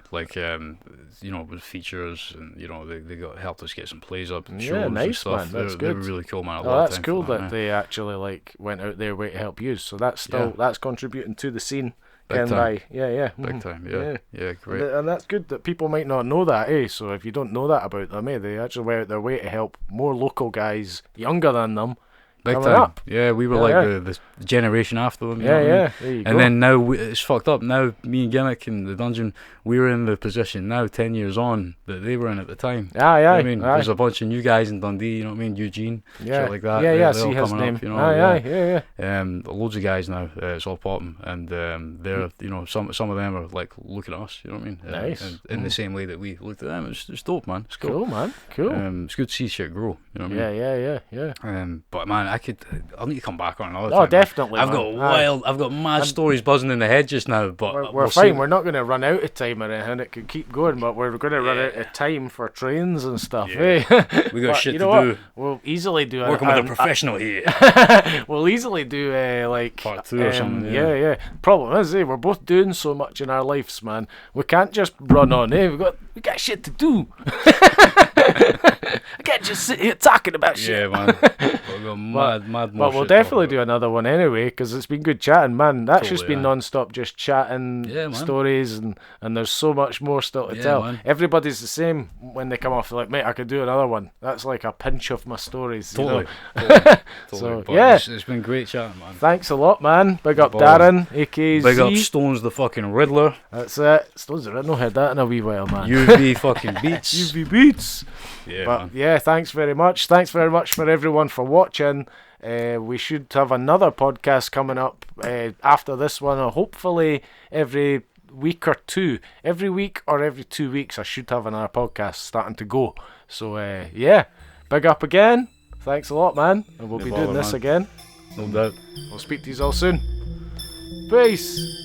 With features, and they helped us get some plays up and shows nice, and stuff. Man. That's good. They were really cool, man. That's cool that they actually went out their way to help you. So that's that's contributing to the scene. Big time. Big time. Yeah, great. And that's good that people might not know that, So if you don't know that about them, they actually went out their way to help more local guys younger than them. Big time. Up. Yeah, we were the generation after them. There you go. And then now it's fucked up. Now me and Gimmick in the dungeon, we're in the position now, 10 years on, that they were in at the time. You know I mean, there's a bunch of new guys in Dundee. You know what I mean? Eugene, shit like that. I see his name. Up, loads of guys now. It's all popping, and they're some of them are like looking at us. You know what I mean? Nice. And in the same way that we looked at them, it's dope, man. It's cool. Cool, man. Cool. It's good to see shit grow. You know what I mean? Yeah. But man, I'll need to come back on another time. Oh, definitely. I've got mad stories buzzing in the head just now, but we're fine. See. We're not going to run out of time or anything. It could keep going, but we're going to run out of time for trains and stuff. We got shit to do. We'll easily do working with a professional here. We'll easily do part 2 or something. Yeah. Problem is, we're both doing so much in our lives, man. We can't just run on. We got shit to do. I can't just sit here talking about shit. Yeah, man. We've got mad. But we'll definitely do another one anyway, because it's been good chatting, man. That's just been non-stop, just chatting, stories, and there's so much more still to tell. Man. Everybody's the same when they come off. They're like, mate, I could do another one. That's like a pinch of my stories. Totally. So it's been great chatting, man. Thanks a lot, man. Big up Darren, aka Big up Stones the fucking Riddler. That's it. Stones the Riddler. Not heard that in a wee while, man. UV fucking beats. UV beats. Yeah, but man. yeah, thanks very much. Thanks very much for everyone for watching. We should have another podcast coming up after this one, or hopefully every week or two. Every week or every 2 weeks I should have another podcast starting to go. So yeah, big up again. Thanks a lot, man. And we'll be doing this again. No doubt. We'll speak to you all soon. Peace.